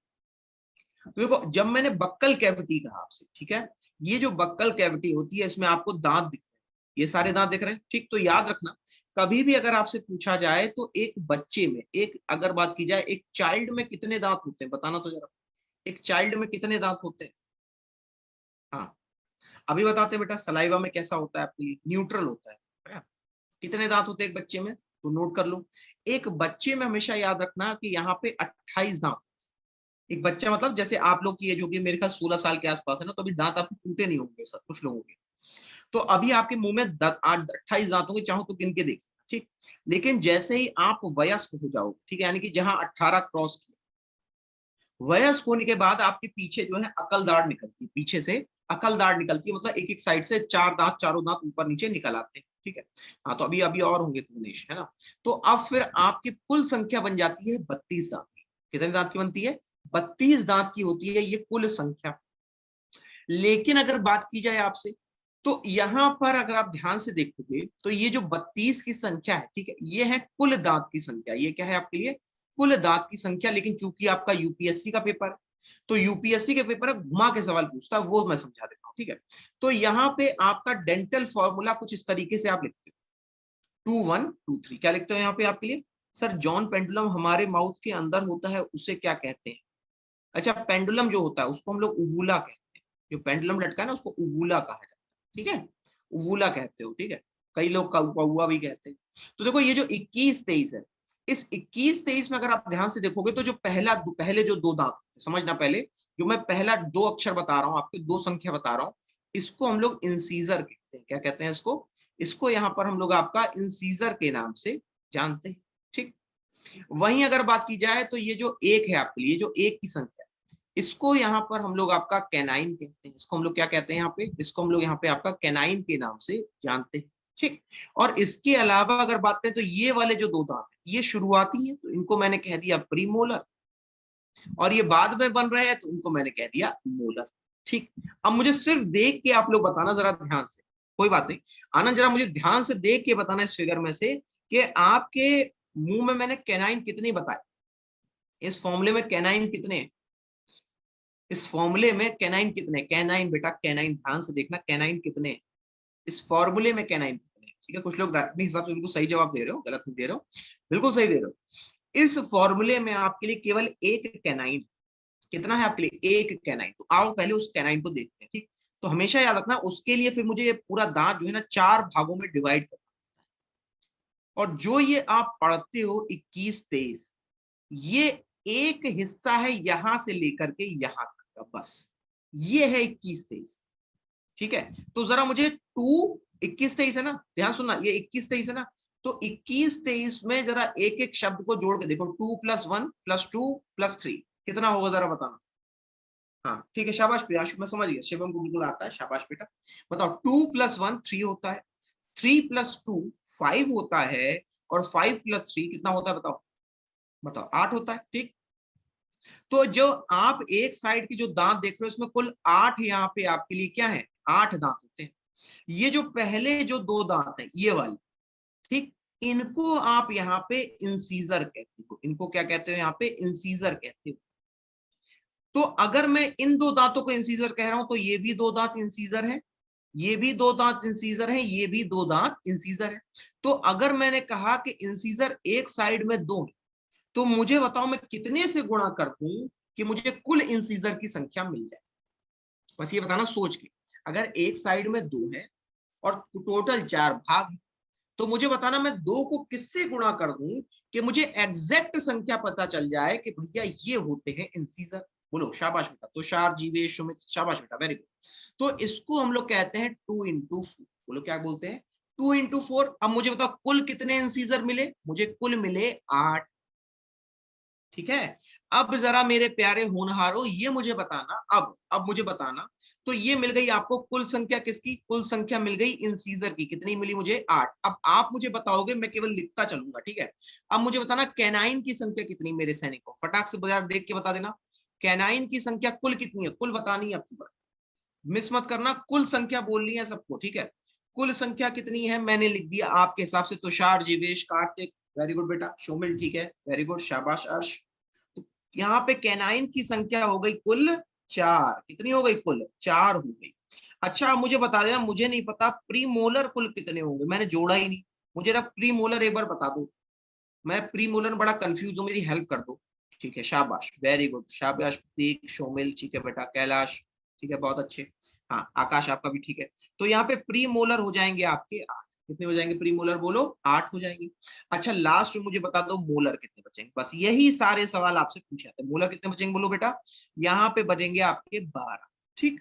तो देखो जब मैंने बक्कल कैविटी कहा आपसे, ठीक है, ये जो बक्कल कैविटी होती है इसमें आपको दांत दिख रहे हैं, ये सारे दांत दिख रहे हैं, ठीक। तो याद रखना, कभी भी अगर आपसे पूछा जाए तो एक बच्चे में, एक अगर बात की जाए, एक चाइल्ड में कितने दांत होते हैं, बताना तो जरा, एक चाइल्ड में कितने दांत होते हैं? हाँ अभी बताते हैं बेटा, सलाइवा में कैसा होता है आपके लिए? न्यूट्रल होता है। कितने दांत होते हैं एक बच्चे में? तो नोट कर लो, एक बच्चे में हमेशा याद रखना कि यहाँ पे 28 दांत। एक बच्चा मतलब जैसे आप लोग की एज होगी, मेरे ख्याल 16 साल के आसपास है ना, तो अभी दांत आपके टूटे नहीं होंगे सर, कुछ लोगों के। तो अभी आपके मुंह में 28 दांत होंगे, चाहो तो गिन के देखिए, ठीक। लेकिन जैसे ही आप वयस्क हो जाओ, ठीक है, यानी कि जहां 18 क्रॉस किया, वयस्क होने के बाद आपके पीछे जो है अकल दाढ़ निकलती है, पीछे से अकल दाढ़ निकलती है, मतलब एक एक साइड से 4 दांत, चारों दांत ऊपर नीचे निकल आते हैं, ठीक है। हाँ तो अभी अभी और होंगे दिनेश, है ना। तो अब फिर आपकी कुल संख्या बन जाती है 32 दांत की। कितने दांत की बनती है? 32 दांत की होती है ये कुल संख्या। लेकिन अगर बात की जाए आपसे, तो यहां पर अगर आप ध्यान से देखोगे तो ये जो 32 की संख्या है, ठीक है, ये है कुल दांत की संख्या। ये क्या है आपके लिए? कुल दांत की संख्या। लेकिन चूंकि आपका यूपीएससी का पेपर है, तो यूपीएससी के पेपर घुमा के सवाल पूछता है, वो मैं समझा देता हूँ, ठीक है। तो यहाँ पे आपका डेंटल फॉर्मूला कुछ इस तरीके से आप लिखते हो, 2 1 2 3। क्या लिखते हो यहाँ पे आपके लिए? सर जॉन पेंडुलम हमारे माउथ के अंदर होता है, उसे क्या कहते हैं? अच्छा, पेंडुलम जो होता है उसको हम लोग उवूला कहते हैं। जो पेंडुलम लटका है ना, उसको उवूला कहा जाता है, ठीक है, उवूला कहते हो, ठीक है। कई लोग कौवा भी कहते हैं। तो देखो ये जो 21 23 है, इस 21 23 में अगर आप ध्यान से देखोगे तो जो पहले जो दो दांत, समझना पहले, जो मैं पहला 2 अक्षर बता रहा हूँ आपको, 2 संख्या बता रहा हूँ, इसको हम लोग इंसीजर कहते हैं। क्या कहते हैं इसको? इसको यहाँ पर हम लोग आपका इंसीजर के नाम से जानते हैं, ठीक। वहीं अगर बात की जाए तो ये जो एक है आपके लिए, जो एक की संख्या, इसको यहाँ पर हम लोग आपका कैनाइन कहते हैं। इसको हम लोग क्या कहते हैं यहाँ पे? इसको हम लोग यहाँ पे आपका कैनाइन के नाम से जानते हैं, ठीक। और इसके अलावा अगर बात करें तो ये वाले जो 2 दांत है, ये शुरुआती है, तो इनको मैंने कह दिया प्रीमोलर। और ये बाद में बन रहे हैं तो उनको मैंने कह दिया मोलर, ठीक। अब मुझे सिर्फ देख के आप लोग बताना जरा ध्यान से, कोई बात नहीं, आनंद जरा मुझे ध्यान से देख के बताना इस फिगर में से कि आपके मुंह में मैंने कैनाइन कितने बताए, इस फॉर्मूले में कैनाइन कितने हैं? इस फॉर्मूले में कैनाइन कितने? कैनाइन बेटा, कैनाइन ध्यान से देखना, कैनाइन कितने इस फॉर्मूले में? कैनाइन कितने? ठीक है, कुछ लोग अपने हिसाब से बिल्कुल सही जवाब दे रहे हो, गलत नहीं दे रहे हो, बिल्कुल सही दे रहे हो। इस फॉर्मूले में आपके लिए केवल एक कैनाइन, कितना है आपके लिए? एक कैनाइन। तो आओ पहले उस कैनाइन को देखते हैं, ठीक। तो हमेशा याद रखना, उसके लिए फिर मुझे ये पूरा दांत जो है ना 4 भागों में डिवाइड करना। और जो ये आप पढ़ते हो 21 23, ये एक हिस्सा है यहां से लेकर के यहां तक का, बस ये है 21 23, ठीक है। तो जरा मुझे 21 23 है ना, ध्यान सुनना, ये 21 23 है ना, तो 21 23 में जरा एक एक शब्द को जोड़ के देखो, 2 + 1 + 2 + 3 कितना होगा जरा बताना। हाँ ठीक है, शाबाश प्रियाशु, मैं समझ गया, शिवम को बिल्कुल आता है, शाबाश बेटा। बताओ, 2 + 1 3 होता है, 3 + 2 5 होता है, और 5 + 3 कितना होता है बताओ? बताओ, 8 होता है, ठीक। तो जो आप एक साइड की जो दांत देख रहे हो, इसमें कुल 8 यहाँ पे आपके लिए क्या है? 8 दांत होते हैं। ये जो पहले जो 2 दांत है ये वाले, ठीक, इनको आप यहाँ पे इंसीजर कहते हो। इनको क्या कहते हो? यहाँ पे इंसीजर कहते हो। तो अगर मैं इन 2 दांतों को इंसीजर कह रहा हूं, तो ये भी 2 दांत इंसीजर है, ये भी 2 दांत इंसीजर है, ये भी 2 दांत इंसीजर है। तो अगर मैंने कहा कि इंसीजर एक साइड में 2, तो मुझे बताओ मैं कितने से गुणा कर दूं कि मुझे कुल इंसीजर की संख्या मिल जाए? बस ये बताना सोच के। अगर एक साइड में 2 है और टोटल 4 भाग है, तो मुझे बताना मैं 2 को किससे गुणा कर दूं कि मुझे एग्जैक्ट संख्या पता चल जाए कि भैया ये होते हैं इंसीजर। बोलो शाबाश बेटा, तुषार, जीवेश, सुमित, शाबाश बेटा, वेरी गुड। तो इसको हम लोग कहते हैं 2 × 4। बोलो क्या बोलते हैं? 2 × 4। अब मुझे बताओ कुल कितने इंसीजर मिले? मुझे कुल मिले 8, ठीक है। अब जरा मेरे प्यारे होनहारों ये मुझे बताना, अब मुझे बताना, तो ये मिल गई आपको कुल संख्या, किसकी कुल संख्या मिल गई? इंसीजर की। कितनी मिली मुझे? 8। अब आप मुझे बताओगे, मैं केवल लिखता चलूंगा, ठीक है। अब मुझे बताना कैनाइन की संख्या कितनी मेरे सैनिकों, फटाक से बाजार देख के बता देना। कैनाइन की संख्या कुल कितनी है? कुल बतानी है आपकी बात, मिस मत करना, कुल संख्या बोलनी है सबको, ठीक है। कुल संख्या कितनी है मैंने लिख दिया आपके हिसाब से, तुषार, जीवेश, कार्तिक, वेरी गुड बेटा, शोमिल ठीक है, वेरी गुड, शाबाश अर्श। तो यहाँ पे कैनाइन की संख्या हो गई कुल 4। कितनी हो गई? कुल 4 हो गई। अच्छा अब मुझे बता देना, मुझे नहीं पता प्रीमोलर कुल कितने होंगे, मैंने जोड़ा ही नहीं। मुझे ना प्रीमोलर एक बार बता दो, मैं प्रीमोलर में बड़ा कंफ्यूज हूँ, मेरी हेल्प कर दो। ठीक है, शाबाश, वेरी गुड, शाबाश प्रतीक, शोमिल ठीक है बेटा, कैलाश ठीक है, बहुत अच्छे। हाँ आकाश आपका भी ठीक है। तो यहाँ पे प्री मोलर हो जाएंगे आपके 8। कितने हो जाएंगे प्री मोलर? बोलो, 8 हो जाएंगे। अच्छा लास्ट में मुझे बता दो मोलर कितने बचेंगे, बस यही सारे सवाल आपसे पूछे जाते हैं। मोलर कितने बचेंगे बोलो बेटा? यहाँ पे बचेंगे आपके 12, ठीक।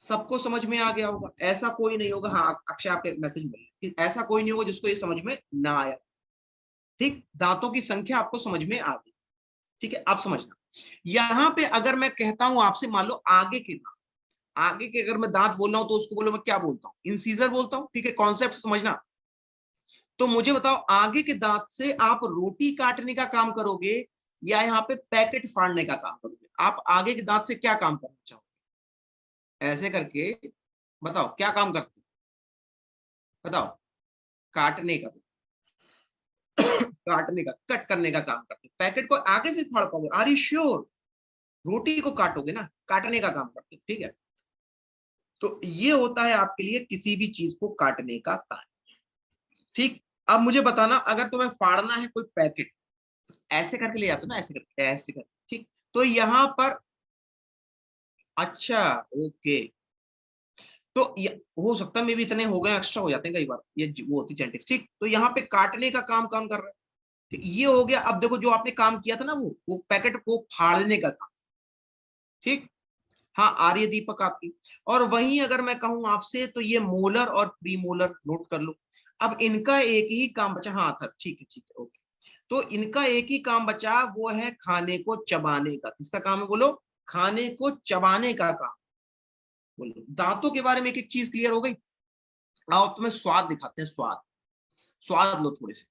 सबको समझ में आ गया होगा? ऐसा कोई नहीं होगा, हाँ अक्षय आपके मैसेज मिल, ऐसा कोई नहीं होगा जिसको ये समझ में ना आया, ठीक। दांतों की संख्या आपको समझ में आ गई, ठीक है। आप समझना, यहां पे अगर मैं कहता हूं आपसे, मान लो आगे के दांत, आगे के अगर मैं दांत बोल रहा हूं तो उसको बोलो मैं क्या बोलता हूं? इंसीजर बोलता हूं, ठीक है। कॉन्सेप्ट समझना। तो मुझे बताओ आगे के दांत से आप रोटी काटने का काम करोगे या यहाँ पे पैकेट फाड़ने का काम करोगे? आप आगे के दांत से क्या काम करना चाहोगे? ऐसे करके बताओ क्या काम करते हो? बताओ। काटने का काटने का, कट करने का काम करते हो। पैकेट को आगे से फाड़ पाओगे? Are you sure? रोटी को काटोगे ना, काटने का काम करते हो, ठीक है। तो ये होता है आपके लिए किसी भी चीज को काटने का काम, ठीक। अब मुझे बताना, अगर तुम्हें फाड़ना है कोई पैकेट, ऐसे करके ले जाते हो ना, ऐसे करके, ठीक। तो यहां पर, अच्छा, ओके, तो हो सकता है मे भी इतने हो गए, एक्स्ट्रा हो जाते हैं कई बार, ये वो होती जेनेटिक्स, ठीक। तो यहाँ पे काटने का काम काम कर रहा है, ठीक, ये हो गया। अब देखो जो आपने काम किया था ना, वो पैकेट को फाड़ने का काम, ठीक। हाँ, आर्य दीपक आपकी। और वहीं अगर मैं कहूं आपसे, तो ये मोलर और प्रीमोलर नोट कर लो। अब इनका एक ही काम बचा, हाँ था, ठीक है, ठीक है, ओके। तो इनका एक ही काम बचा, वो है खाने को चबाने का। किसका काम है बोलो? खाने को चबाने का काम। बोलो, दांतों के बारे में एक एक चीज क्लियर हो गई। आओ तुम्हें स्वाद दिखाते हैं, स्वाद। स्वाद लो थोड़े से।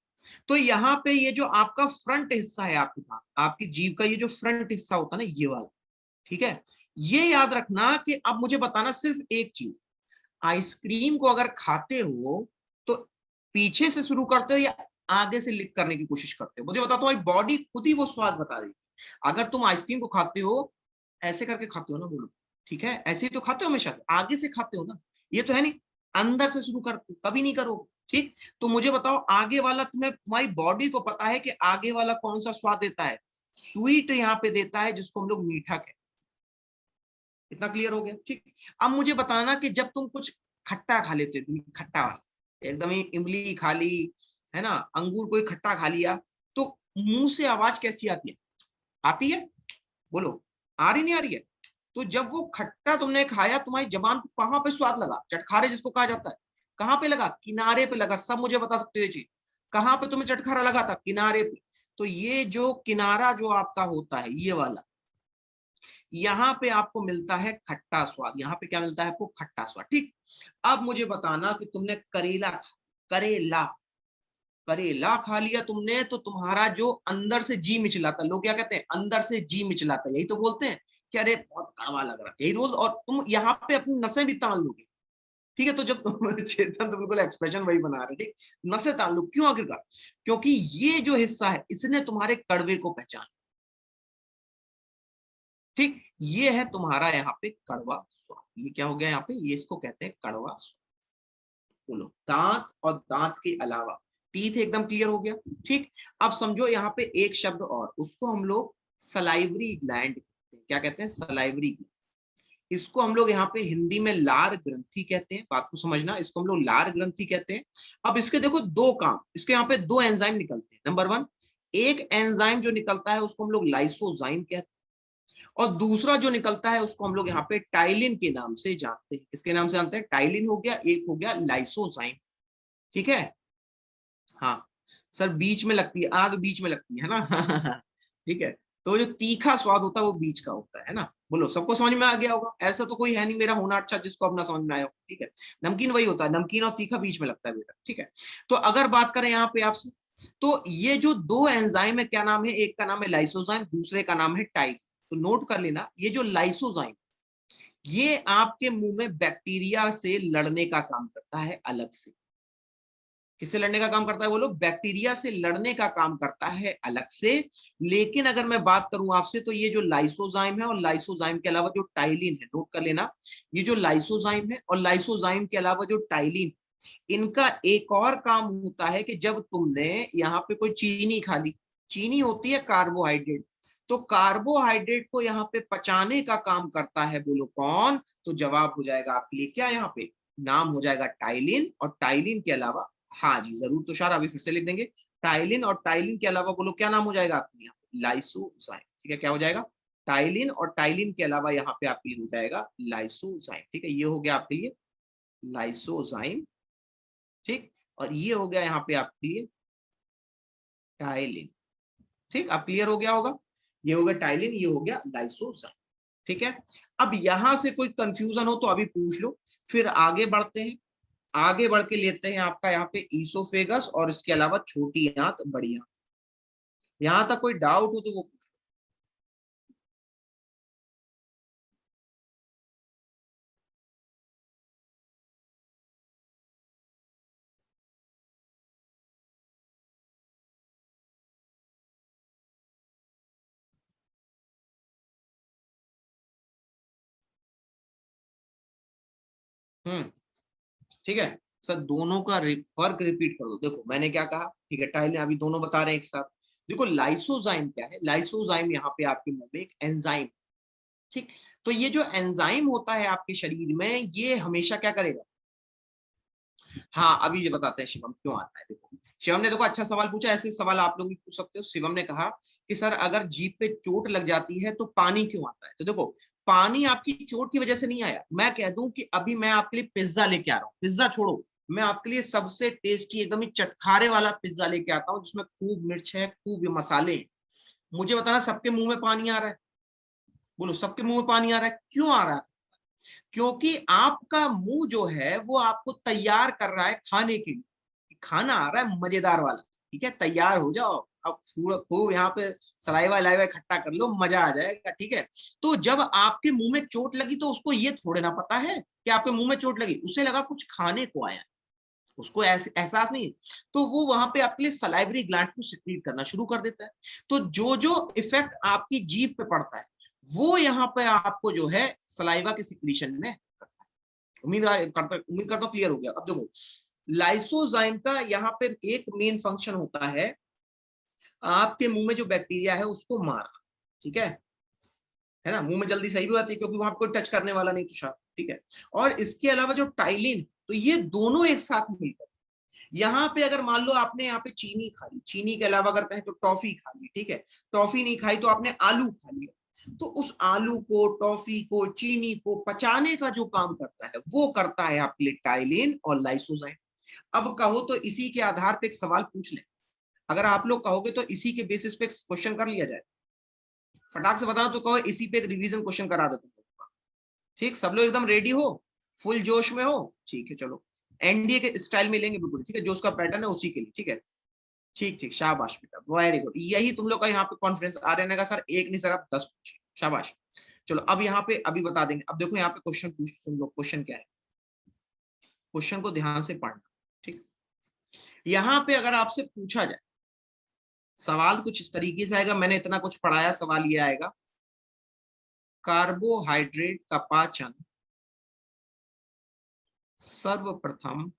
तो यहाँ पे ये जो आपका फ्रंट हिस्सा है, आपके दांत, आपकी जीभ का ये जो फ्रंट हिस्सा होता है ना, ये वाला, ठीक है। ये याद रखना कि अब मुझे बताना सिर्फ एक चीज, आइसक्रीम को अगर खाते हो तो पीछे से शुरू करते हो या आगे से लिक करने की कोशिश करते हो? मुझे बता, तुम्हारी बॉडी खुद ही वो स्वाद बता देगी। अगर तुम आइसक्रीम को खाते हो, ऐसे करके खाते हो ना, बोलो, ठीक है, ऐसे ही तो खाते हो हमेशा से, आगे से खाते हो ना, ये तो है नहीं, अंदर से शुरू करते कभी नहीं करो, ठीक। तो मुझे बताओ, आगे वाला, तुम्हें तुम्हारी बॉडी को पता है कि आगे वाला कौन सा स्वाद देता है? स्वीट यहाँ पे देता है, जिसको हम लोग मीठा कहते हैं। इतना क्लियर हो गया, ठीक। अब मुझे बताना कि जब तुम कुछ खट्टा खा लेते हो, खट्टा वाला एकदम ही, इमली खा ली, है ना, अंगूर कोई खट्टा खा लिया, तो मुंह से आवाज कैसी आती है? आती है? बोलो, आ रही नहीं आ रही है? तो जब वो खट्टा तुमने खाया, तुम्हारी जबान को कहां पे स्वाद लगा? चटखारे जिसको कहा जाता है, कहां पे लगा? किनारे पे लगा। सब मुझे बता सकते हो ये चीज, कहां पे तुम्हें चटखारा लगा था? किनारे पे। तो ये जो किनारा जो आपका होता है, ये वाला, यहाँ पे आपको मिलता है खट्टा स्वाद। यहाँ पे क्या मिलता है आपको? खट्टा स्वाद, ठीक। अब मुझे बताना कि तुमने करेला करेला खा लिया तुमने, तो तुम्हारा जो अंदर से जी मिचलाता, लोग क्या कहते हैं? अंदर से जी मिचलाता, यही तो बोलते हैं कि अरे बहुत कड़वा लग रहा है, यही तो बोल। और तुम यहाँ पे अपनी नसें भी तान लोगे, ठीक है। तो जब तुम चेतन तो बिल्कुल एक्सप्रेशन वही बना रहे, ठीक। नसें तान लो, क्यों आखिरकार? क्योंकि ये जो हिस्सा है, इसने तुम्हारे कड़वे को पहचान, ठीक। ये है तुम्हारा यहाँ पे कड़वा स्वाद। ये क्या हो गया यहाँ पे? ये इसको कहते हैं कड़वा स्वाद। बोलो, दांत और दांत के अलावा टीथ एकदम क्लियर हो गया, ठीक। अब समझो यहाँ पे एक शब्द और, उसको हम लोग सलाइवरी ग्लैंड कहते हैं। क्या कहते हैं? Salivary gland. इसको हम लोग यहाँ पे हिंदी में लार ग्रंथि कहते हैं। बात को समझना, इसको हम लोग लार ग्रंथि कहते हैं। अब इसके देखो दो काम, इसके यहाँ पे दो एंजाइम निकलते हैं। नंबर वन, एक एंजाइम जो निकलता है उसको हम लोग लाइसोजाइम कहते हैं, और दूसरा जो निकलता है उसको हम लोग यहाँ पे टाइलिन के नाम से जानते हैं। किसके नाम से जानते हैं? टाइलिन हो गया, एक हो गया लाइसोजाइम, ठीक है। हाँ सर, बीच में लगती है आग, बीच में लगती है ना ठीक है। तो जो तीखा स्वाद होता है वो बीच का होता है ना। बोलो, सबको समझ में आ गया होगा? ऐसा तो कोई है नहीं मेरा होना अच्छा जिसको अपना समझ में आया हो, ठीक है। नमकीन वही होता है, नमकीन और तीखा बीच में लगता है बेटा, ठीक है। तो अगर बात करें यहाँ पे आपसे, तो ये जो दो एंजाइम है, क्या नाम है? एक का नाम है लाइसोजाइम, दूसरे का नाम है टाइल। तो नोट कर लेना, ये जो लाइसोजाइम, ये आपके मुंह में बैक्टीरिया से लड़ने का काम करता है अलग से। किससे लड़ने का काम करता है बोलो? बैक्टीरिया से लड़ने का काम करता है अलग से। लेकिन अगर मैं बात करूं आपसे, तो ये जो लाइसोजाइम है और लाइसोजाइम के अलावा जो टाइलिन है, नोट कर लेना, ये जो लाइसोजाइम है और लाइसोजाइम के अलावा जो टाइलिन, इनका एक और काम होता है कि जब तुमने यहाँ पे कोई चीनी खा ली, चीनी होती है कार्बोहाइड्रेट, तो कार्बोहाइड्रेट को यहाँ पे पचाने का काम करता है, बोलो कौन? तो जवाब हो जाएगा आपके लिए क्या? यहाँ पे नाम हो जाएगा टाइलिन। और टाइलिन के अलावा, हाँ जी जरूर तुषार, अभी फिर से लिख देंगे, टाइलिन और टाइलिन के अलावा बोलो क्या नाम हो जाएगा आपके यहाँ? लाइसोजाइम, ठीक है। क्या हो जाएगा? टाइलिन, और टाइलिन के अलावा यहाँ पे आपके लिए हो जाएगा लाइसोजाइम, ठीक है। ये हो गया आपके लिए लाइसोजाइम, ठीक। और ये हो गया यहाँ पे आपके लिए टाइलिन, ठीक। अब क्लियर हो गया होगा? ये हो गया टाइलिन, ये हो गया लाइसोजाइम, ठीक है। अब यहां से कोई कंफ्यूजन हो तो अभी पूछ लो, फिर आगे बढ़ते हैं। आगे बढ़ के लेते हैं आपका यहाँ पे ईसोफेगस और इसके अलावा छोटी आंत, बड़ी आंत। यहां तक कोई डाउट हो तो वो पूछ। ठीक है सर, दोनों का वर्क रिपीट कर दो। देखो मैंने क्या कहा, ठीक है, टाइल अभी दोनों बता रहे हैं एक साथ। देखो लाइसोजाइम क्या है, लाइसोजाइम यहाँ पे आपके मुंह में एक एंजाइम, ठीक। तो ये जो एंजाइम होता है आपके शरीर में, ये हमेशा क्या करेगा, हाँ अभी ये बताते हैं शिवम क्यों आता है। देखो शिवम ने देखो अच्छा सवाल पूछा, ऐसे सवाल आप लोग भी पूछ सकते हो। शिवम ने कहा कि सर अगर जीभ पे चोट लग जाती है तो पानी क्यों आता है। तो देखो पानी आपकी चोट की वजह से नहीं आया। मैं कह दूं कि अभी मैं आपके लिए पिज्जा लेके आ रहा हूँ, पिज्जा छोड़ो, मैं आपके लिए सबसे टेस्टी एकदम ही चटखारे वाला पिज्जा लेके आता हूँ जिसमें खूब मिर्च है, खूब मसाले हैं। मुझे बताना सबके मुंह में पानी आ रहा है, बोलो सबके मुंह में पानी आ रहा है, क्यों आ रहा है। क्योंकि आपका मुंह जो है वो आपको तैयार कर रहा है खाने के लिए, खाना आ रहा है मजेदार वाला, ठीक है, तैयार हो जाओ। अब खूब यहाँ पे सलाइवा लाइवा इकट्ठा कर लो, मजा आ जाएगा, ठीक है। तो जब आपके मुंह में चोट लगी तो उसको ये थोड़े ना पता है कि आपके मुंह में चोट लगी, उसे लगा कुछ खाने को आया, उसको एहसास नहीं है। तो वो वहां पे आपके लिए सलाइवरी ग्लैंड को सिक्रीट करना शुरू कर देता है। तो जो जो इफेक्ट आपकी जीभ पे पड़ता है वो यहाँ पे आपको जो है सलाइवा के सिक्रीशन में करता है। उम्मीद करता हूँ क्लियर हो गया। अब देखो लाइसोजाइम का यहाँ पे एक मेन फंक्शन होता है आपके मुंह में जो बैक्टीरिया है उसको मारना, ठीक है ना। मुंह में जल्दी सही भी होती है क्योंकि वहां कोई टच करने वाला नहीं तो शायद, ठीक है। और इसके अलावा जो टाइलिन, तो ये दोनों एक साथ मिलकर, यहाँ पे अगर मान लो आपने यहाँ पे चीनी खा ली, चीनी के अलावा अगर कहें तो टॉफी खा ली, ठीक है, टॉफी नहीं खाई तो आपने आलू खा लिया, तो उस आलू को, टॉफी को, चीनी को पचाने का जो काम करता है वो करता है आपके लिए टाइलिन और लाइसोजाइम। अब कहो तो इसी के आधार पे एक सवाल पूछ ले, अगर आप लोग कहोगे तो इसी के बेसिस पे क्वेश्चन कर लिया जाए, फटाक से बताओ तो कहो इसी पे एक रिवीजन क्वेश्चन करा दो तुम लोग, ठीक, सब लोग एकदम रेडी हो, फुल जोश में हो, ठीक है चलो एनडीए के स्टाइल में लेंगे बिल्कुल, ठीक है, जो उसका पैटर्न है उसी के लिए, ठीक है, ठीक ठीक, शाबाश बेटा, वेरी गुड, यही तुम लोग का यहाँ पे कॉन्फिडेंस आ रहा है सर, एक नहीं सर आप 10 पूछे, शाबाश। चलो अब यहाँ पे अभी बता देंगे। अब देखो यहाँ पे क्वेश्चन पूछ सुन लो, क्वेश्चन क्या है, क्वेश्चन को ध्यान से पढ़ना, ठीक। यहाँ पे अगर आपसे पूछा जाए, सवाल कुछ इस तरीके से आएगा, मैंने इतना कुछ पढ़ाया, सवाल ये आएगा, कार्बोहाइड्रेट का पाचन सर्वप्रथम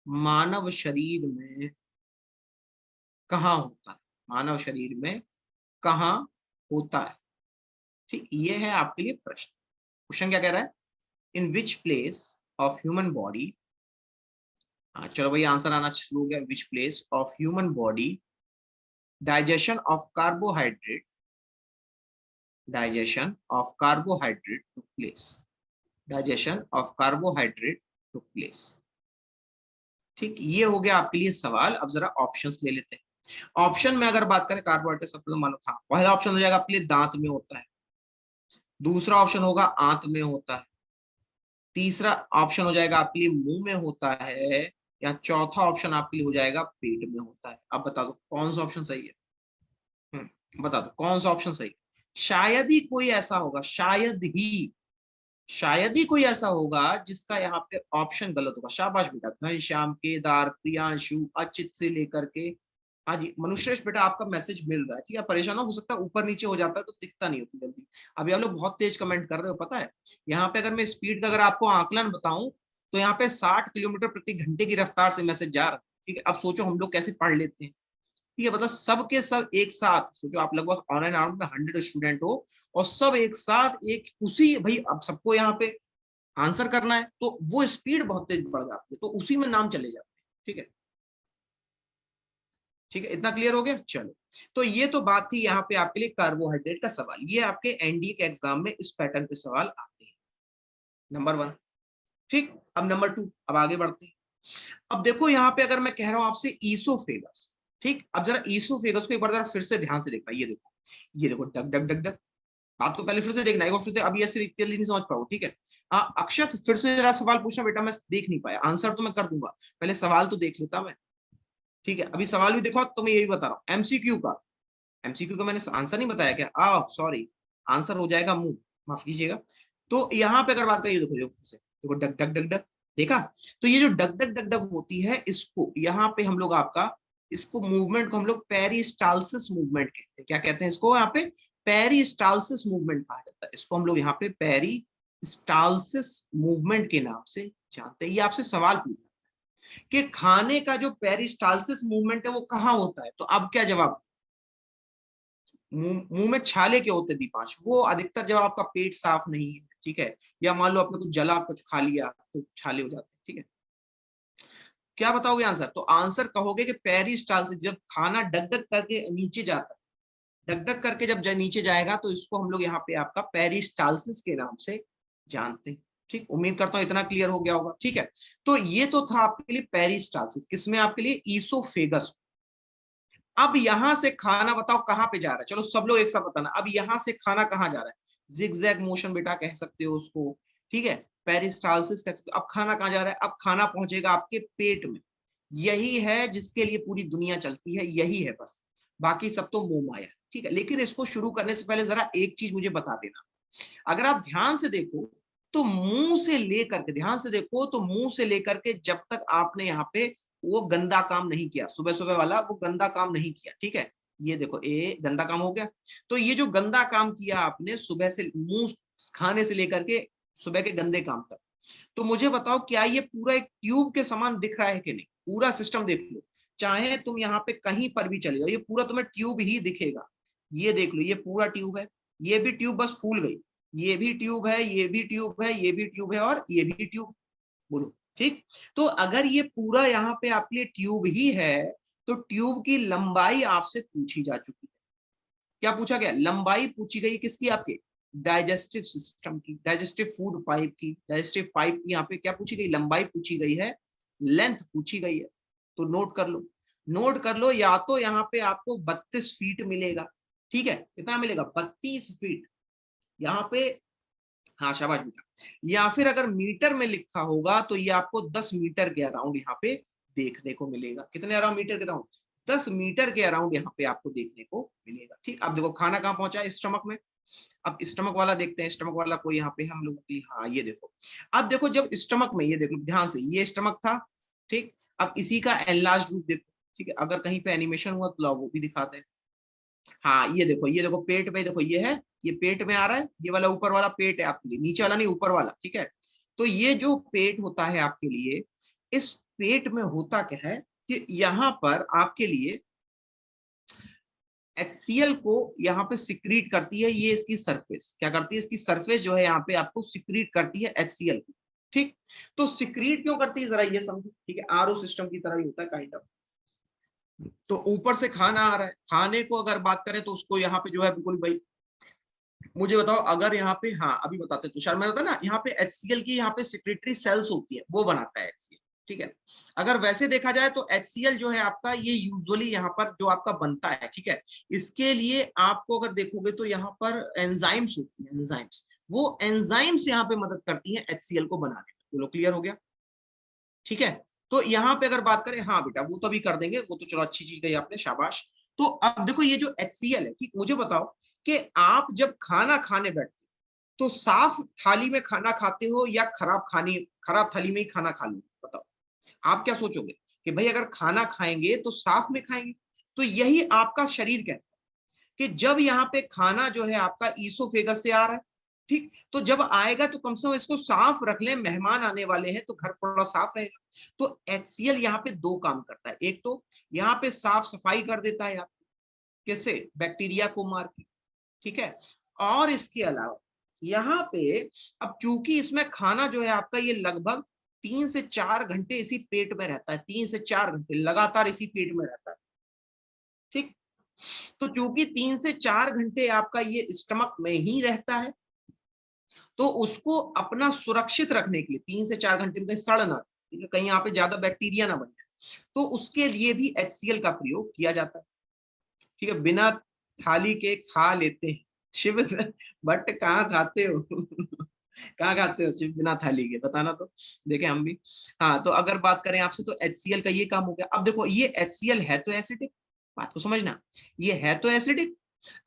मानव शरीर में कहाँ होता है, मानव शरीर में कहाँ होता है, ठीक, ये है आपके लिए प्रश्न। क्वेश्चन क्या कह रहा है, in which place of human body, चलो भाई आंसर आना शुरू हो गया, which place of human body digestion of carbohydrate, digestion of carbohydrate to place, digestion of carbohydrate to place, ठीक, ये हो गया आपके लिए सवाल। अब जरा ऑप्शंस ले लेते हैं। ऑप्शन में अगर बात करें कार्बोहाइड्रेट सबसे तो मानो था, पहला ऑप्शन हो जाएगा आपके लिए दांत में होता है, दूसरा ऑप्शन होगा आंत में होता है, तीसरा ऑप्शन हो जाएगा आपके लिए मुंह में होता है, या चौथा ऑप्शन आपके लिए हो जाएगा पेट में होता है। अब बता दो कौन सा ऑप्शन सही है, बता दो कौन सा ऑप्शन सही है। शायद ही कोई ऐसा होगा, शायद ही कोई ऐसा होगा जिसका यहाँ पे ऑप्शन गलत होगा। शाबाश बेटा, घनश्याम, केदार, प्रियांशु, अचित से लेकर के, हाँ जी मनुश्रेष्ठ बेटा आपका मैसेज मिल रहा है, ठीक है, परेशान हो सकता है ऊपर नीचे हो जाता है तो दिखता नहीं होती जल्दी। अभी आप लोग बहुत तेज कमेंट कर रहे हो, पता है यहाँ पे अगर मैं स्पीड का अगर आपको आकलन बताऊं तो यहाँ पे 60 किलोमीटर प्रति घंटे की रफ्तार से मैसेज जा रहा है, ठीक है। अब सोचो हम लोग कैसे पढ़ लेते हैं, ठीक है, मतलब सबके सब एक साथ सोचो, आप लगभग ऑनलाइन राउंड में 100 स्टूडेंट हो और सब एक साथ एक उसी भाई, अब सबको यहाँ पे आंसर करना है तो वो स्पीड बहुत तेज बढ़ जाती है, तो उसी में नाम चले जाते हैं, ठीक है, ठीक है, इतना क्लियर हो गया। चलो तो ये तो बात थी यहाँ पे आपके लिए कार्बोहाइड्रेट का सवाल, ये आपके एनडीए के एग्जाम में इस पैटर्न पे सवाल आते हैं, नंबर 1, ठीक। अब नंबर 2, अब आगे बढ़ते हैं। अब देखो यहाँ पे अगर मैं कह रहा हूं आपसे ईसोफेगस, ठीक, अब जरा ईसोफेगस को एक बार जरा फिर से ध्यान से देखना, ये देखो, ये देखो, डग डग डग डग, बात को पहले फिर से देखना, एक बार फिर से, अभी ऐसे जल्दी नहीं समझ पाओ, ठीक है। अक्षत फिर से जरा सवाल पूछना बेटा, मैं देख नहीं पाया, आंसर तो मैं कर दूंगा, पहले सवाल तो देख लेता मैं, ठीक है। अभी सवाल भी देखो तो मैं यही बता रहा हूँ, एमसीक्यू का, एमसीक्यू का मैंने आंसर नहीं बताया क्या, सॉरी, आंसर हो जाएगा मुंह, माफ कीजिएगा। तो यहाँ पे अगर बात करिए, देखो देखो फिर से देखो, डग डग डग डग, देखा, तो ये जो डग डग डग डग होती है, इसको यहाँ पे हम लोग आपका, इसको मूवमेंट को हम लोग पेरिस्टालसिस मूवमेंट कहते हैं, क्या कहते हैं इसको यहाँ पे, पेरिस्टालसिस मूवमेंट कहा जाता है इसको, हम लोग यहाँ पे स्टालसिस मूवमेंट के नाम से जानते हैं। ये आपसे सवाल पूछा कि खाने का जो पेरिस्टालसिस मूवमेंट है वो कहाँ होता है, तो अब क्या जवाब? मुंह में छाले के होते दीपांश, वो अधिकतर जब आपका पेट साफ नहीं है, ठीक है, या मान लो आपने कुछ जला कुछ खा लिया तो छाले हो जाते हैं, ठीक है। क्या बताओगे आंसर? तो आंसर कहोगे कि पेरिस्टालसिस, जब खाना डग डग करके नीचे जाता है, डग डग करके जब नीचे जाएगा तो इसको हम लोग यहाँ पे आपका पेरिस्टालसिस के नाम से जानते हैं। ठीक, उम्मीद करता हूं इतना क्लियर हो गया होगा। ठीक है, तो ये तो था आपके लिए पेरिस्टालसिस, किसमें? आपके लिए ईसोफेगस। अब यहां से खाना बताओ कहां पे जा रहा है, चलो सब लोग एक साथ बताना, अब यहां से खाना कहां जा रहा है? जिगजैग मोशन बेटा कह सकते हो उसको, ठीक है, पेरिस्टालसिस कह सकते हो। अब खाना कहां जा रहा है? अब खाना पहुंचेगा आपके पेट में। यही है जिसके लिए पूरी दुनिया चलती है, यही है बस, बाकी सब तो मोह माया। ठीक है, लेकिन इसको शुरू करने से पहले जरा एक चीज मुझे बता देना, अगर आप ध्यान से देखो तो मुंह से लेकर के, ध्यान से देखो तो मुंह से लेकर के जब तक आपने यहाँ पे वो गंदा काम नहीं किया, सुबह सुबह वाला वो गंदा काम नहीं किया, ठीक है, ये देखो ये गंदा काम हो गया। तो ये जो गंदा काम किया आपने सुबह से, मुंह खाने से लेकर के सुबह के गंदे काम तक, तो मुझे बताओ क्या ये पूरा एक ट्यूब के समान दिख रहा है कि नहीं? पूरा सिस्टम देख लो, चाहे तुम यहाँ पे कहीं पर भी चले जाओ, ये पूरा तुम्हें ट्यूब ही दिखेगा। ये देख लो, ये पूरा ट्यूब है, ये भी ट्यूब बस फूल गई, ये भी ट्यूब है, ये भी ट्यूब है, ये भी ट्यूब है, और ये भी ट्यूब। बोलो ठीक। तो अगर ये पूरा यहाँ पे आपके लिए ट्यूब ही है, तो ट्यूब की लंबाई आपसे पूछी जा चुकी है। क्या पूछा गया? लंबाई पूछी गई किसकी? आपके डाइजेस्टिव सिस्टम की, डाइजेस्टिव फूड पाइप की, डाइजेस्टिव पाइप की यहाँ पे क्या पूछी गई? लंबाई पूछी गई है, लेंथ पूछी गई है। तो नोट कर लो, नोट कर लो, या तो यहाँ पे आपको 32 फीट मिलेगा, ठीक है, कितना मिलेगा? 32 फीट यहाँ पे, हाँ शाबाश बेटा, या फिर अगर मीटर में लिखा होगा तो ये आपको 10 मीटर के अराउंड यहाँ पे देखने को मिलेगा। कितने अराउंड? मीटर के अराउंड, 10 मीटर के अराउंड यहाँ पे आपको देखने को मिलेगा। ठीक, अब देखो खाना कहाँ पहुंचा है? स्टमक में। अब स्टमक वाला देखते हैं, स्टमक वाला कोई यहाँ पे हम लोग की, हाँ ये देखो, अब देखो जब स्टमक में, ये देखो ध्यान से, ये स्टमक था, ठीक, अब इसी का एनलार्ज रूप देखो, ठीक है, अगर कहीं पे एनिमेशन हुआ तो वो भी दिखाते हैं। हाँ ये देखो, ये देखो पेट में, देखो ये है, ये पेट में आ रहा है, ये वाला ऊपर वाला पेट है आपके लिए, नीचे वाला नहीं, ऊपर वाला, ठीक है। तो ये जो पेट होता है आपके लिए, इस पेट में होता क्या है कि यहाँ पर आपके लिए HCl को यहाँ पे सिक्रीट करती है, ये इसकी सरफेस क्या करती है? इसकी सरफेस जो है यहाँ पे आपको सिक्रीट करती है HCl को, ठीक। तो सिक्रीट क्यों करती है जरा ये समझो, ठीक है, RO सिस्टम की तरह ही होता है काइंड ऑफ। तो ऊपर से खाना आ रहा है, खाने को अगर बात करें तो उसको यहाँ पे जो है बिल्कुल भाई, मुझे बताओ अगर यहाँ पे, हाँ अभी बताते तुषार, मैं बताया ना यहाँ पे HCl की यहाँ पे सिक्रेटरी सेल्स होती है, वो बनाता है HCl, ठीक है। अगर वैसे देखा जाए तो HCl जो है आपका, ये यूजुअली यहाँ पर जो आपका बनता है, ठीक है, इसके लिए आपको अगर देखोगे तो यहाँ पर एंजाइम्स होती है, एंजाइम्स, वो एंजाइम्स यहाँ पे मदद करती है HCl को बनाने में। बोलो क्लियर हो गया? ठीक है, तो यहाँ पे अगर बात करें, हाँ बेटा वो तो अभी कर देंगे, वो तो चलो अच्छी चीज कही आपने, शाबाश। तो अब देखो ये जो HCl है, ठीक, मुझे बताओ कि आप जब खाना खाने बैठते हो तो साफ थाली में खाना खाते हो या खराब थाली में ही खाना खा लो? बताओ आप क्या सोचोगे कि भाई अगर खाना खाएंगे तो साफ में खाएंगे? तो यही आपका शरीर कहता है कि जब यहाँ पे खाना जो है आपका ईसोफेगस से आ रहा है, ठीक, तो जब आएगा तो कम से कम इसको साफ रख ले, मेहमान आने वाले हैं तो घर थोड़ा साफ रहेगा। तो HCl यहाँ पे दो काम करता है, एक तो यहाँ पे साफ सफाई कर देता है, किससे? बैक्टीरिया को मार के, ठीक है, और इसके अलावा यहाँ पे, अब चूंकि इसमें खाना जो है आपका ये लगभग 3 से 4 घंटे इसी पेट में रहता है, 3 से 4 घंटे लगातार इसी पेट में रहता है, ठीक। तो चूंकि 3 से 4 घंटे आपका ये स्टमक में ही रहता है, तो उसको अपना सुरक्षित रखने के लिए 3 से 4 घंटे में कहीं सड़ ना, ठीक है, कहीं यहाँ पे ज्यादा बैक्टीरिया ना बन जाए, तो उसके लिए भी HCl का प्रयोग किया जाता है, ठीक है। बिना थाली के खा लेते हैं शिव, बट कहाँ खाते हो? कहाँ खाते हो शिव बिना थाली के? बताना तो देखे हम भी। हाँ तो अगर बात करें आपसे तो HCl का ये काम हो गया। अब देखो ये HCl है तो एसिडिक, बात को समझना, ये है तो एसिडिक।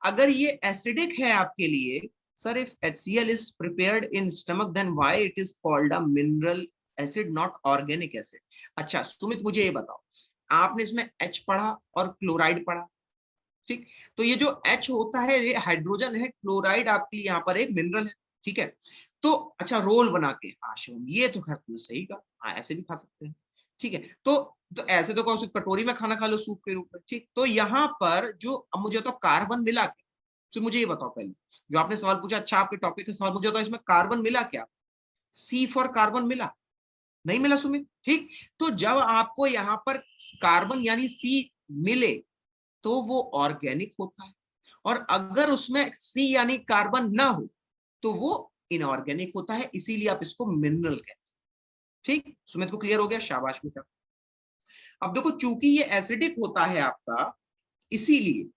अगर ये एसिडिक है आपके लिए, sir if HCl is prepared in stomach then why it is called a mineral acid not organic acid? अच्छा सुमित मुझे ये बताओ, आपने इसमें H पढ़ा और क्लोराइड पढ़ा, ठीक, तो ये जो H होता है ये हाइड्रोजन है, क्लोराइड आपके लिए यहाँ पर एक मिनरल है, ठीक है। तो अच्छा रोल बना के, हाँ शिवम ये तो खैर तुमने सही कहा, हाँ ऐसे भी खा सकते हैं, ठीक है। तो ऐसे तो कौन सी कटोरी में खाना खा लो सूप के रूप में, ठीक। तो यहाँ पर जो अब मुझे तो कार्बन मिला क्या, तो मुझे ये बताओ पहले, जो आपने सवाल पूछा, अच्छा आपके टॉपिक का सवाल मुझे तो इसमें कार्बन मिला क्या, सी फॉर कार्बन मिला, नहीं मिला सुमित, ठीक। तो जब आपको यहाँ पर कार्बन यानी सी मिले तो वो ऑर्गेनिक होता है, और अगर उसमें सी यानी कार्बन ना हो तो वो इनऑर्गेनिक होता है, इसीलिए आप इसको मिनरल कहते हैं, ठीक। सुमित को क्लियर हो गया, शाबाश बेटा। अब देखो चूंकि ये एसिडिक होता है आपका, इसीलिए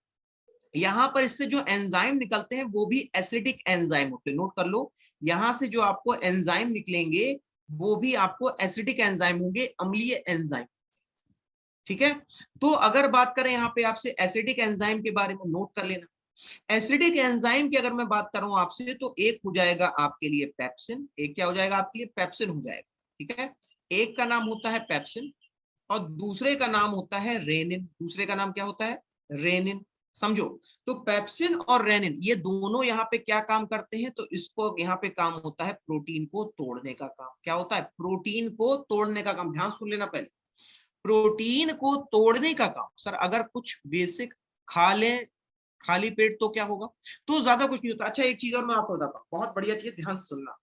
यहां पर इससे जो एंजाइम निकलते हैं वो भी एसिडिक एंजाइम होते हैं, नोट कर लो। यहां से जो आपको एंजाइम निकलेंगे वो भी आपको एसिडिक एंजाइम होंगे, अम्लीय एंजाइम, ठीक है। तो अगर बात करें यहाँ पे आपसे एसिडिक एंजाइम के बारे में, नोट कर लेना। एसिडिक एंजाइम की अगर मैं बात करूं आपसे, तो एक हो जाएगा आपके लिए पेप्सिन, एक क्या हो जाएगा आपके लिए, पेप्सिन हो जाएगा, ठीक है। एक का नाम होता है पेप्सिन और दूसरे का नाम होता है रेनिन, दूसरे का नाम क्या होता है, रेनिन, समझो। तो पेप्सिन और रेनिन ये दोनों यहाँ पे क्या काम करते हैं, तो इसको यहाँ पे काम होता है प्रोटीन को तोड़ने का काम, क्या होता है, प्रोटीन को तोड़ने का काम, ध्यान सुन लेना पहले, प्रोटीन को तोड़ने का काम। सर अगर कुछ बेसिक खा लें खाली पेट तो क्या होगा, तो ज्यादा कुछ नहीं होता। अच्छा एक चीज और मैं आपको बताता हूँ, बहुत बढ़िया चीज, ध्यान से सुनना।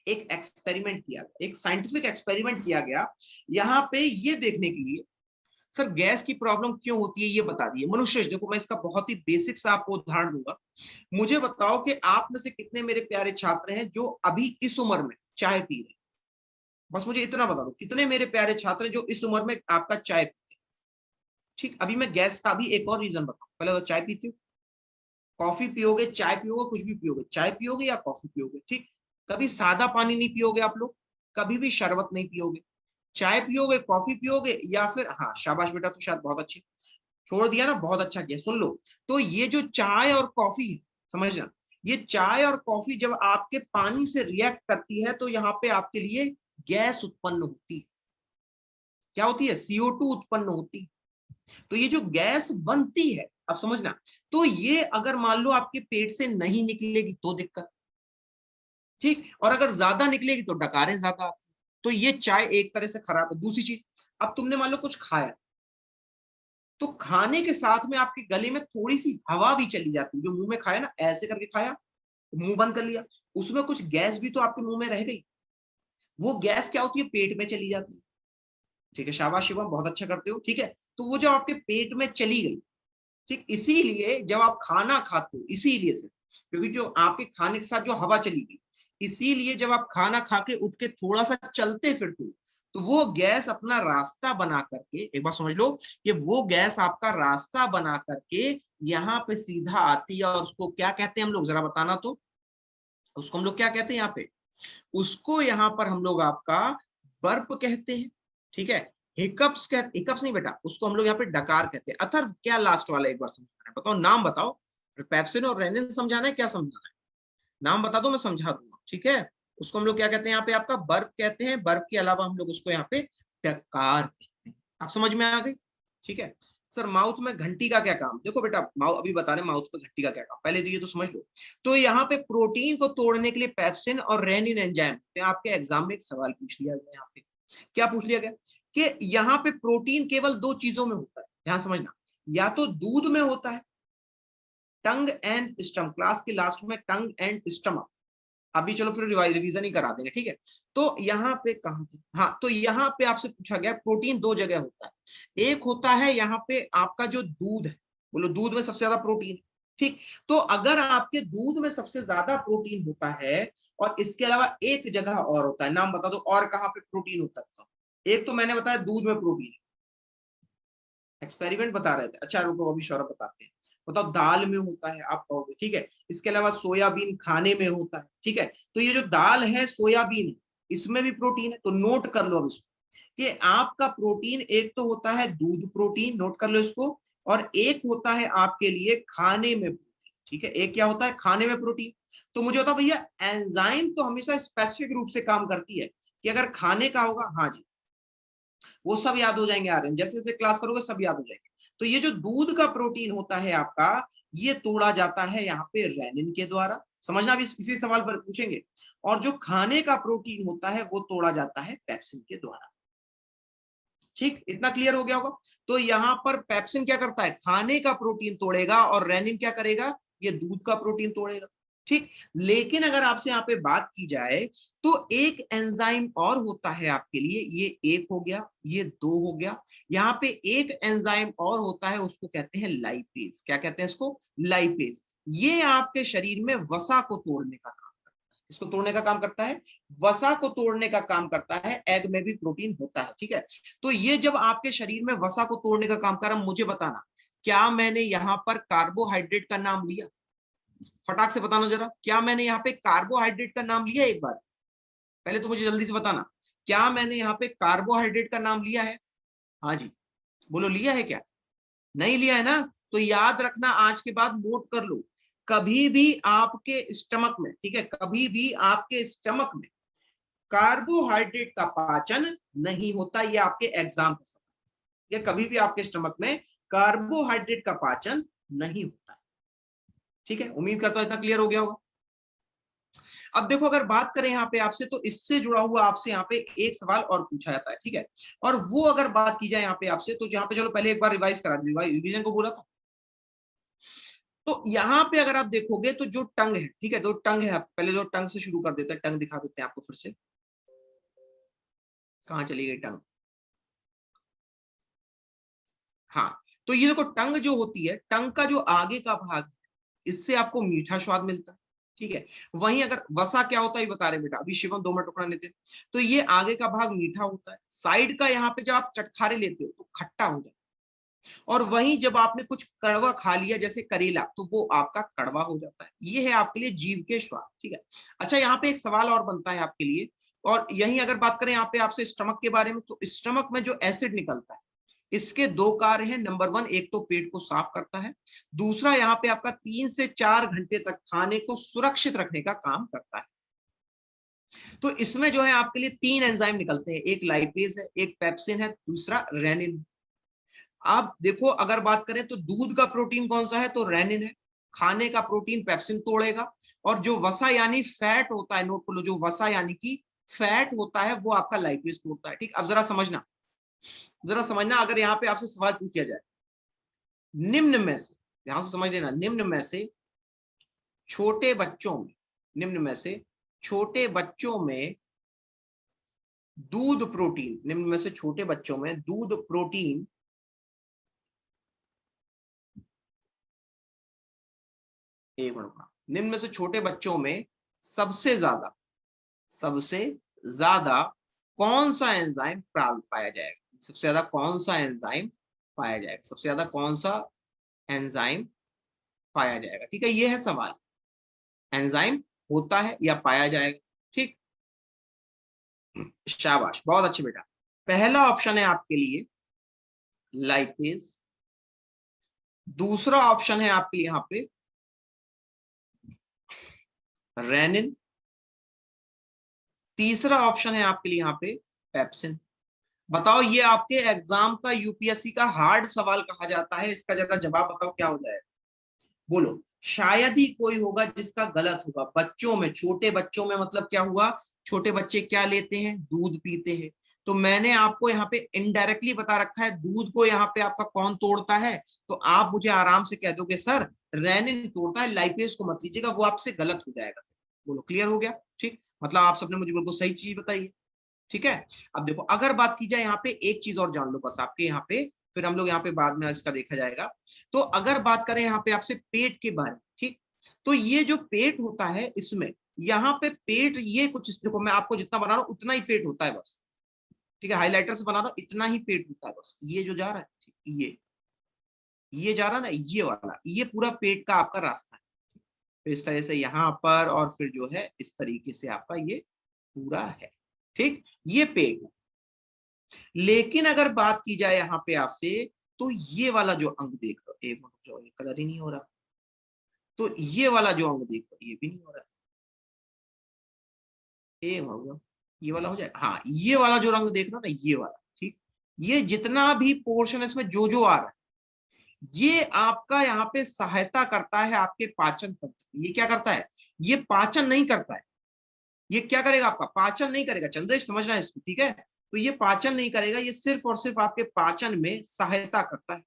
एक एक्सपेरिमेंट किया गया, एक साइंटिफिक एक्सपेरिमेंट किया गया यहाँ पे ये देखने के लिए, सर गैस की प्रॉब्लम क्यों होती है ये बता दिए मनुष्य। देखो मैं इसका बहुत ही बेसिक सा आपको उदाहरण दूंगा। मुझे बताओ कि आप में से कितने मेरे प्यारे छात्र हैं जो अभी इस उम्र में चाय पी रहे हैं, बस मुझे इतना बता दो, कितने मेरे प्यारे छात्र हैं जो इस उम्र में आपका चाय पीते हैं, ठीक। अभी मैं गैस का भी एक और रीजन बताऊं, पहले तो चाय पीते हो, कॉफी पियोगे, चाय पियोगे, कुछ भी पियोगे, चाय पियोगे या कॉफी पियोगे, ठीक। कभी सादा पानी नहीं पियोगे आप लोग, कभी भी शरबत नहीं पियोगे, चाय पियोगे, कॉफी पियोगे, या फिर, हाँ शाबाश बेटा, तो शायद बहुत अच्छी, छोड़ दिया ना, बहुत अच्छा किया। सुन लो, तो ये जो चाय और कॉफी है, समझना, ये चाय और कॉफी जब आपके पानी से रिएक्ट करती है तो यहाँ पे आपके लिए गैस उत्पन्न होती है, क्या होती है, CO2 उत्पन्न होती है। तो ये जो गैस बनती है, अब समझना, तो ये अगर मान लो आपके पेट से नहीं निकलेगी तो दिक्कत, ठीक। और अगर ज्यादा निकलेगी तो डकारें ज्यादा आती, तो ये चाय एक तरह से खराब है। दूसरी चीज, अब तुमने मान लो कुछ खाया, तो खाने के साथ में आपके गले में थोड़ी सी हवा भी चली जाती है, जो मुंह में खाया ना, ऐसे करके खाया, मुंह बंद कर लिया, उसमें कुछ गैस भी तो आपके मुंह में रह गई, वो गैस क्या होती है, पेट में चली जाती है, ठीक है। शाबाश शिवम, बहुत अच्छा करते हो, ठीक है। तो वो जब आपके पेट में चली गई, ठीक, इसीलिए जब आप खाना खाते हो, इसीलिए से, क्योंकि जो आपके खाने के साथ जो हवा चली गई, इसीलिए जब आप खाना खा के उठ के थोड़ा सा चलते फिरते हो, तो वो गैस अपना रास्ता बना करके, एक बार समझ लो, कि वो गैस आपका रास्ता बना करके यहाँ पे सीधा आती है, और उसको क्या कहते हैं हम लोग, जरा बताना तो, उसको हम लोग क्या कहते हैं यहाँ पे, उसको यहाँ पर हम लोग आपका बर्प कहते हैं, ठीक है। हिकअप्स कहते, हिकअप्स नहीं बेटा, उसको हम लोग यहाँ पे डकार कहते हैं। अथर्व क्या लास्ट वाला एक बार समझाना है, बताओ नाम बताओ, पेप्सिन और रेनिन समझाना है, क्या समझाना है, नाम बता दो मैं समझा दूंगा, ठीक है। उसको हम लोग क्या कहते हैं यहाँ पे, आपका बर्प कहते हैं, बर्प के अलावा हम लोग उसको यहाँ पे डकार कहते हैं। आप समझ में आ गई, ठीक है। सर माउथ में घंटी का क्या काम, देखो बेटा, माउथ अभी बता रहे माउथ पे घंटी का क्या काम, पहले तो ये तो समझ लो। तो यहाँ पे प्रोटीन को तोड़ने के लिए पेप्सिन और रेनिन एंजाइम, आपके एग्जाम में एक सवाल पूछ लिया गया यहाँ पे, क्या पूछ लिया गया, कि यहाँ पे प्रोटीन केवल दो चीजों में होता है, ध्यान समझना, या तो दूध में होता है, टंग एंड स्टम, क्लास के लास्ट में टंग एंड स्टमक, अभी चलो फिर रिवीजन ही करा देंगे, ठीक है। तो यहाँ पे कहा थे, हाँ, तो यहाँ पे आपसे पूछा गया प्रोटीन दो जगह होता है, एक होता है यहाँ पे आपका जो दूध है, बोलो दूध में सबसे ज्यादा प्रोटीन है, ठीक। तो अगर आपके दूध में सबसे ज्यादा प्रोटीन होता है, और इसके अलावा एक जगह और होता है, नाम बता दो और कहाँ पे प्रोटीन होता है, तो एक तो मैंने बताया दूध में प्रोटीन, एक्सपेरिमेंट बता रहे थे, अच्छा रुको अभी सौरभ बताते हैं, बताओ दाल में होता है, आप कहोगे, ठीक है। इसके अलावा सोयाबीन खाने में होता है, ठीक है। तो ये जो दाल है सोयाबीन है, इसमें भी प्रोटीन है, तो नोट कर लो अब इसको, कि आपका प्रोटीन एक तो होता है दूध प्रोटीन, नोट कर लो इसको, और एक होता है आपके लिए खाने में प्रोटीन, ठीक है। एक क्या होता है, खाने में प्रोटीन। तो मुझे होता भैया एंजाइम तो हमेशा स्पेसिफिक रूप से काम करती है, कि अगर खाने का होगा, हाँ जी, वो सब याद हो जाएंगे आर्यन, जैसे जैसे क्लास करोगे सब याद हो जाएंगे। तो ये जो दूध का प्रोटीन होता है आपका, ये तोड़ा जाता है यहाँ पे रेनिन के द्वारा, समझना भी इसी सवाल पर पूछेंगे। और जो खाने का प्रोटीन होता है वो तोड़ा जाता है पेप्सिन के द्वारा। ठीक, इतना क्लियर हो गया होगा। तो यहां पर पेप्सिन क्या करता है, खाने का प्रोटीन तोड़ेगा, और रेनिन क्या करेगा, ये दूध का प्रोटीन तोड़ेगा। ठीक, लेकिन अगर आपसे यहाँ पे बात की जाए तो एक एंजाइम और होता है आपके लिए, ये एक हो गया, ये दो हो गया। यहाँ पे एक एंजाइम और होता है, उसको कहते हैं लाइपेज। क्या कहते हैं इसको, लाइपेज। ये आपके शरीर में वसा को तोड़ने का, इसको तोड़ने का काम करता है, वसा को तोड़ने का काम करता है। एग में भी प्रोटीन होता है, ठीक है। तो ये जब आपके शरीर में वसा को तोड़ने का काम कर रहा, मुझे बताना, क्या मैंने यहां पर कार्बोहाइड्रेट का नाम लिया, फटाक से बताना जरा, क्या मैंने यहाँ पे कार्बोहाइड्रेट का नाम लिया एक बार, पहले तो मुझे जल्दी से बताना, क्या मैंने यहाँ पे कार्बोहाइड्रेट का नाम लिया है? हाँ जी, बोलो, लिया है क्या? नहीं लिया है ना? तो याद रखना, आज के बाद नोट कर लो, कभी भी आपके स्टमक में, ठीक है, कभी भी आपके स्टमक में कार्बोहाइड्रेट का पाचन नहीं होता। ये आपके एग्जाम का सवाल, ये कभी भी आपके स्टमक में कार्बोहाइड्रेट का पाचन नहीं होता। ठीक है, उम्मीद करता हूं इतना क्लियर हो गया होगा। अब देखो, अगर बात करें यहाँ पे आपसे, तो इससे जुड़ा हुआ आपसे यहाँ पे एक सवाल और पूछा जाता है, ठीक है। और वो अगर बात की जाए यहाँ पे आपसे, तो यहाँ पे चलो पहले एक बार रिवाइज करा, रिवीजन को बोला था। तो यहाँ पे अगर आप देखोगे तो जो टंग है, ठीक है, जो टंग है, पहले जो टंग से शुरू कर देते हैं, टंग दिखा देते हैं आपको फिर से, कहाँ चली गई टंग? हाँ, तो ये देखो, टंग जो होती है, टंग का जो आगे का भाग, इससे आपको मीठा स्वाद मिलता है, ठीक है। वहीं अगर वसा क्या होता है बता रहे बेटा, अभी शिवम 2 मिनट रुकना लेते हैं। तो ये आगे का भाग मीठा होता है, साइड का यहाँ पे जब आप चटखारे लेते हो तो खट्टा हो जाता है। और वहीं जब आपने कुछ कड़वा खा लिया जैसे करेला, तो वो आपका कड़वा हो जाता है। ये है आपके लिए जीभ के स्वाद, ठीक है। अच्छा, यहाँ पे एक सवाल और बनता है आपके लिए, और यही अगर बात करें यहाँ पे आपसे स्टमक के बारे में, तो स्टमक में जो एसिड निकलता है, इसके दो कार्य हैं। नंबर 1, एक तो पेट को साफ करता है, दूसरा यहाँ पे आपका 3 से 4 घंटे तक खाने को सुरक्षित रखने का काम करता है। तो इसमें जो है आपके लिए 3 एंजाइम निकलते हैं, एक लाइपेज है, एक पेप्सिन है, दूसरा रेनिन। आप देखो, अगर बात करें तो दूध का प्रोटीन कौन सा है, तो रेनिन है। खाने का प्रोटीन पेप्सिन तोड़ेगा। और जो वसा यानी फैट होता है, नोट कर लो, जो वसा यानी कि फैट होता है, वो आपका लाइपेज तोड़ता है। ठीक, अब जरा समझना, जरा समझना, अगर यहाँ पे आपसे सवाल पूछ लिया जाए, निम्न में से, ध्यान से समझ लेना, निम्न में से छोटे बच्चों में, निम्न में से छोटे बच्चों में दूध प्रोटीन, निम्न में से छोटे बच्चों में दूध प्रोटीन एक मिनट, निम्न में से छोटे बच्चों में सबसे ज्यादा, सबसे ज्यादा कौन सा एंजाइम पाया जाएगा, सबसे ज्यादा कौन सा एंजाइम पाया जाएगा, सबसे ज्यादा कौन सा एंजाइम पाया जाएगा। ठीक है, ये है सवाल, एंजाइम होता है या पाया जाएगा। ठीक, शाबाश, बहुत अच्छे बेटा। पहला ऑप्शन है आपके लिए लाइपेज, दूसरा ऑप्शन है आपके लिए यहाँ पे रेनिन, तीसरा ऑप्शन है आपके लिए यहाँ पे पेप्सिन। बताओ, ये आपके एग्जाम का यूपीएससी का हार्ड सवाल कहा जाता है, इसका जरा जवाब बताओ क्या हो जाएगा, बोलो। शायद ही कोई होगा जिसका गलत होगा। बच्चों में, छोटे बच्चों में मतलब क्या हुआ, छोटे बच्चे क्या लेते हैं, दूध पीते हैं। तो मैंने आपको यहाँ पे इनडायरेक्टली बता रखा है दूध को यहाँ पे आपका कौन तोड़ता है, तो आप मुझे आराम से कह दोगे सर रेनिन तोड़ता है, लाइपेज को मत लीजिएगा, वो आपसे गलत हो जाएगा। बोलो, क्लियर हो गया? ठीक, मतलब आप सबने मुझे बिल्कुल सही चीज बताई है। ठीक है, अब देखो, अगर बात की जाए यहाँ पे, एक चीज और जान लो बस आपके यहाँ पे, फिर हम लोग यहाँ पे बाद में इसका देखा जाएगा। तो अगर बात करें यहाँ पे आपसे पेट के बारे में, ठीक, तो ये जो पेट होता है, इसमें यहाँ पे पेट, ये कुछ देखो, मैं आपको जितना बना रहा हूँ उतना ही पेट होता है बस। ठीक है, हाईलाइटर से बना रहा हूँ, इतना ही पेट होता है बस। ये जो जा रहा है, ठीक, ये जा रहा है ना, ये वाला, ये पूरा पेट का आपका रास्ता है। तो इस तरह से यहाँ पर, और फिर जो है इस तरीके से आपका ये पूरा है। ठीक, ये पेट है। लेकिन अगर बात की जाए यहाँ पे आपसे, तो ये वाला जो अंग देख लो, एक मिनट जो, ये कलर ही नहीं हो रहा, तो ये वाला जो अंग देख लो, ये भी नहीं हो रहा, ये वाला हो जाए, हाँ, ये वाला जो रंग देख रहे हो ना, ये वाला, ठीक, ये जितना भी पोर्शन है इसमें जो जो आ रहा है, ये आपका यहाँ पे सहायता करता है आपके पाचन तंत्र। ये क्या करता है? ये पाचन नहीं करता है। ये क्या करेगा? आपका पाचन नहीं करेगा। चंद्रेश समझना है इसको, ठीक है? तो ये पाचन नहीं करेगा, ये सिर्फ और सिर्फ आपके पाचन में सहायता करता है।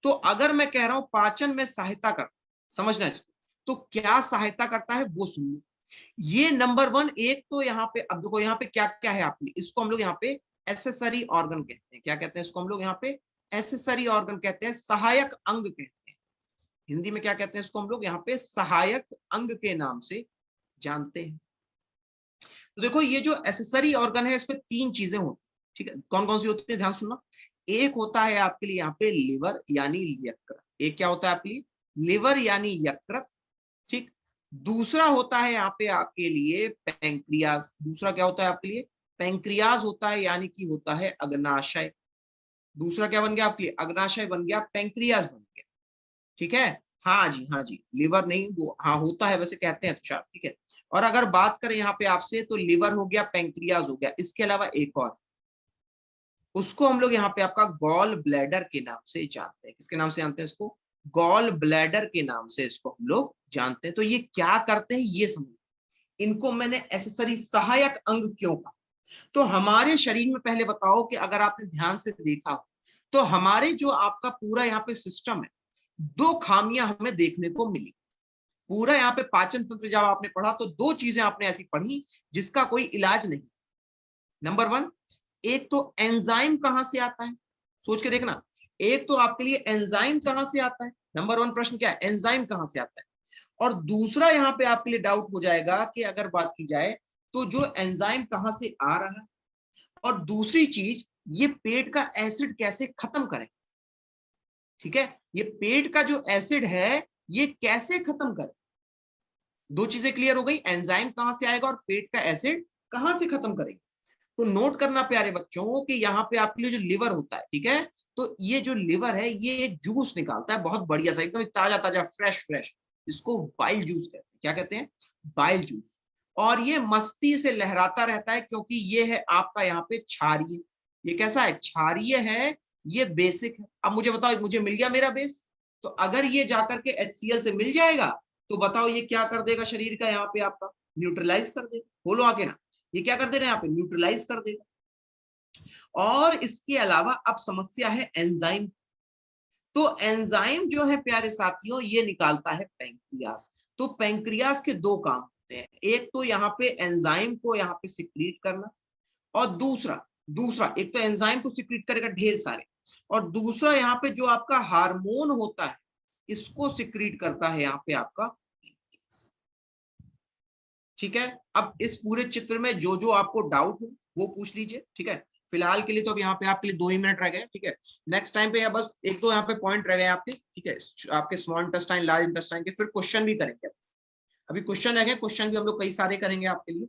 तो अगर मैं कह रहा हूं पाचन में सहायता करता, समझना इसको, तो क्या सहायता करता है वो सुन लो। ये नंबर वन। एक तो यहाँ पे अब देखो, यहाँ पे क्या क्या है आपके, इसको हम लोग यहाँ पे एसेसरी ऑर्गन कहते हैं। क्या कहते हैं इसको हम लोग यहाँ पे? एसेसरी ऑर्गन कहते हैं, सहायक अंग कहते हैं। हिंदी में क्या कहते हैं इसको हम लोग यहाँ पे? सहायक अंग के नाम से जानते हैं। तो देखो ये जो एसेसरी ऑर्गन है इसमें तीन चीजें होती है, ठीक है? कौन कौन सी होती है ध्यान सुनना। एक होता है आपके लिए यहाँ पे लिवर यानी यकृत। एक क्या होता है आपके लिए? लिवर यानी यकृत, ठीक। दूसरा होता है यहाँ पे आपके लिए पैंक्रियाज। दूसरा क्या होता है आपके लिए? पैंक्रियाज होता है, यानी कि होता है अग्नाशय। दूसरा क्या बन गया आपके लिए? अग्नाशय बन गया, पैंक्रियाज बन गया, ठीक है? हाँ जी, हाँ जी, लिवर नहीं वो हाँ होता है वैसे कहते हैं तुषार, ठीक है। और अगर बात करें यहाँ पे आपसे, तो लिवर हो गया, पैंक्रियाज हो गया, इसके अलावा एक और, उसको हम लोग यहाँ पे आपका गॉल ब्लैडर के नाम से जानते हैं। किसके नाम से जानते हैं इसको? गॉल ब्लैडर के नाम से इसको हम लोग जानते हैं। तो ये क्या करते हैं ये समझो। इनको मैंने एसेसरी सहायक अंग क्यों कहा? तो हमारे शरीर में पहले बताओ कि अगर आपने ध्यान से देखा हो, तो हमारे जो आपका पूरा यहाँ पे सिस्टम है, दो खामियां हमें देखने को मिली। पूरा यहाँ पे पाचन तंत्र जब आपने पढ़ा तो दो चीजें आपने ऐसी पढ़ी जिसका कोई इलाज नहीं। नंबर वन, एक तो एंजाइम कहां से आता है, सोच के देखना। एक तो आपके लिए एंजाइम कहां से आता है, नंबर वन प्रश्न क्या है? एंजाइम कहां से आता है। और दूसरा यहाँ पे आपके लिए डाउट हो जाएगा कि अगर बात की जाए तो जो एंजाइम कहां से आ रहा है, और दूसरी चीज ये पेट का एसिड कैसे खत्म करें, ठीक है? ये पेट का जो एसिड है ये कैसे खत्म करें। दो चीजें क्लियर हो गई, एंजाइम कहां से आएगा और पेट का एसिड कहां से खत्म करेंगे। तो नोट करना प्यारे बच्चों कि यहाँ पे आपके लिए जो लिवर होता है, ठीक है, तो ये जो लिवर है ये एक जूस निकालता है, बहुत बढ़िया सा, एकदम ताजा ताजा फ्रेश फ्रेश। इसको बाइल जूस कहते हैं। क्या कहते हैं? Bile juice. और ये मस्ती से लहराता रहता है क्योंकि ये है आपका यहाँ पे क्षारीय। ये कैसा है? क्षारीय है, ये बेसिक है। अब मुझे बताओ, मुझे मिल गया मेरा बेस, तो अगर ये जाकर के HCl से मिल जाएगा तो बताओ ये क्या कर देगा शरीर का यहाँ पे आपका? न्यूट्रलाइज कर देगा। बोलो आगे ना, ये क्या कर देगा यहाँ पे? न्यूट्रलाइज कर देगा। और इसके अलावा अब समस्या है एंजाइम। तो एंजाइम जो है प्यारे साथियों ये निकालता है पैंक्रियास। तो पैंक्रियास के दो काम होते हैं, एक तो यहाँ पे एंजाइम को यहाँ पे सिक्रीट करना, और दूसरा दूसरा एक तो एंजाइम को सिक्रीट करेगा ढेर सारे, और दूसरा यहाँ पे जो आपका हार्मोन होता है इसको सिक्रीट करता है यहाँ पे आपका, ठीक है? अब इस पूरे चित्र में जो जो आपको डाउट हो वो पूछ लीजिए, ठीक है? फिलहाल के लिए तो अब यहाँ पे आपके लिए 2 ही मिनट रह गए, ठीक है? नेक्स्ट टाइम पे या बस एक दो यहाँ पे पॉइंट रह गए आपके, ठीक है? आपके स्मॉल इंटेस्टाइन, लार्ज इंटेस्टाइन के, फिर क्वेश्चन भी करेंगे। अभी क्वेश्चन रह गए, क्वेश्चन भी हम लोग कई सारे करेंगे आपके लिए।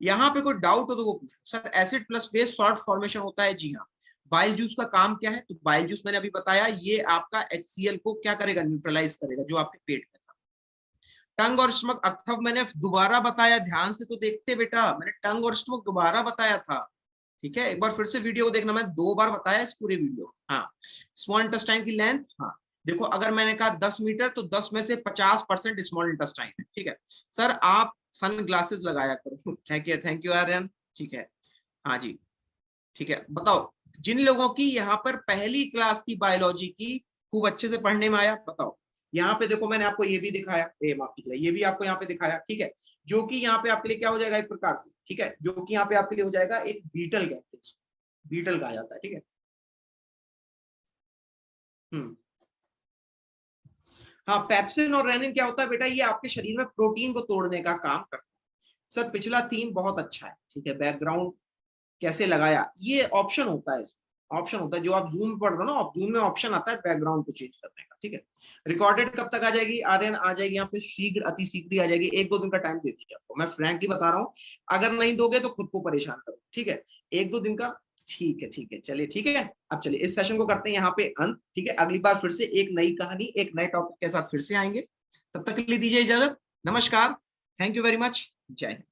यहाँ पे कोई डाउट हो तो वो पूछो। Sir acid plus base salt formation होता है, जी हाँ। बाइल जूस का काम क्या है? तो बाइल जूस मैंने अभी बताया, ये आपका HCl को क्या करेगा? न्यूट्रलाइज करेगा, जो आपके पेट में था। टंग और स्टमक अर्थव मैंने दोबारा बताया, ध्यान से तो देखते बेटा, मैंने टंग और स्टमक दोबारा बताया था, ठीक है? एक बार फिर से वीडियो को देखना, मैं 2 बार बताया इस पूरे वीडियो। हाँ, स्मॉल इंटेस्टाइन की लेंथ, हाँ देखो, अगर मैंने कहा 10 मीटर तो 10 में से 50% स्मॉल इंटेस्टाइन है, ठीक है? सर आप सन ग्लासेस लगाया करो। थैंक यू आर्यन, ठीक है? हाँ जी, ठीक है। बताओ जिन लोगों की यहाँ पर पहली क्लास की बायोलॉजी की खूब अच्छे से पढ़ने में आया, बताओ। यहाँ पे देखो मैंने आपको ये भी दिखाया, माफ कीजिएगा, ये भी आपको यहाँ पे दिखाया, ठीक है? जो कि यहाँ पे आपके लिए क्या हो जाएगा एक प्रकार से, ठीक है? जो कि यहाँ पे आपके लिए हो जाएगा एक बीटल कहते हैं, बीटल कहा जाता है, ठीक है? हम्म। हाँ, पेप्सिन और रेनिन क्या होता है बेटा? ये आपके शरीर में प्रोटीन को तोड़ने का काम करता है। सर पिछला थीम बहुत अच्छा है, ठीक है? बैकग्राउंड कैसे लगाया, ये ऑप्शन होता है, इसमें ऑप्शन होता है, जो आप जूम पढ़ रहे हो ना, आप जूम में ऑप्शन आता है बैकग्राउंड को चेंज करने का, ठीक है? रिकॉर्डेड कब तक आ जाएगी आर्यन? आ जाएगी यहाँ पे शीघ्र, अति शीघ्र आ जाएगी। 1-2 दिन का टाइम दे दीजिए आपको, मैं फ्रैंकली बता रहा हूँ। अगर नहीं दोगे तो खुद को परेशान करो, ठीक है? 1-2 दिन का, ठीक है, ठीक है, चलिए, ठीक है। अब चलिए इस सेशन को करते हैं यहाँ पे अंत, ठीक है? अगली बार फिर से एक नई कहानी, एक नए टॉपिक के साथ फिर से आएंगे। तब तक के लिए दीजिए इजाजत, नमस्कार, थैंक यू वेरी मच, जय हिंद।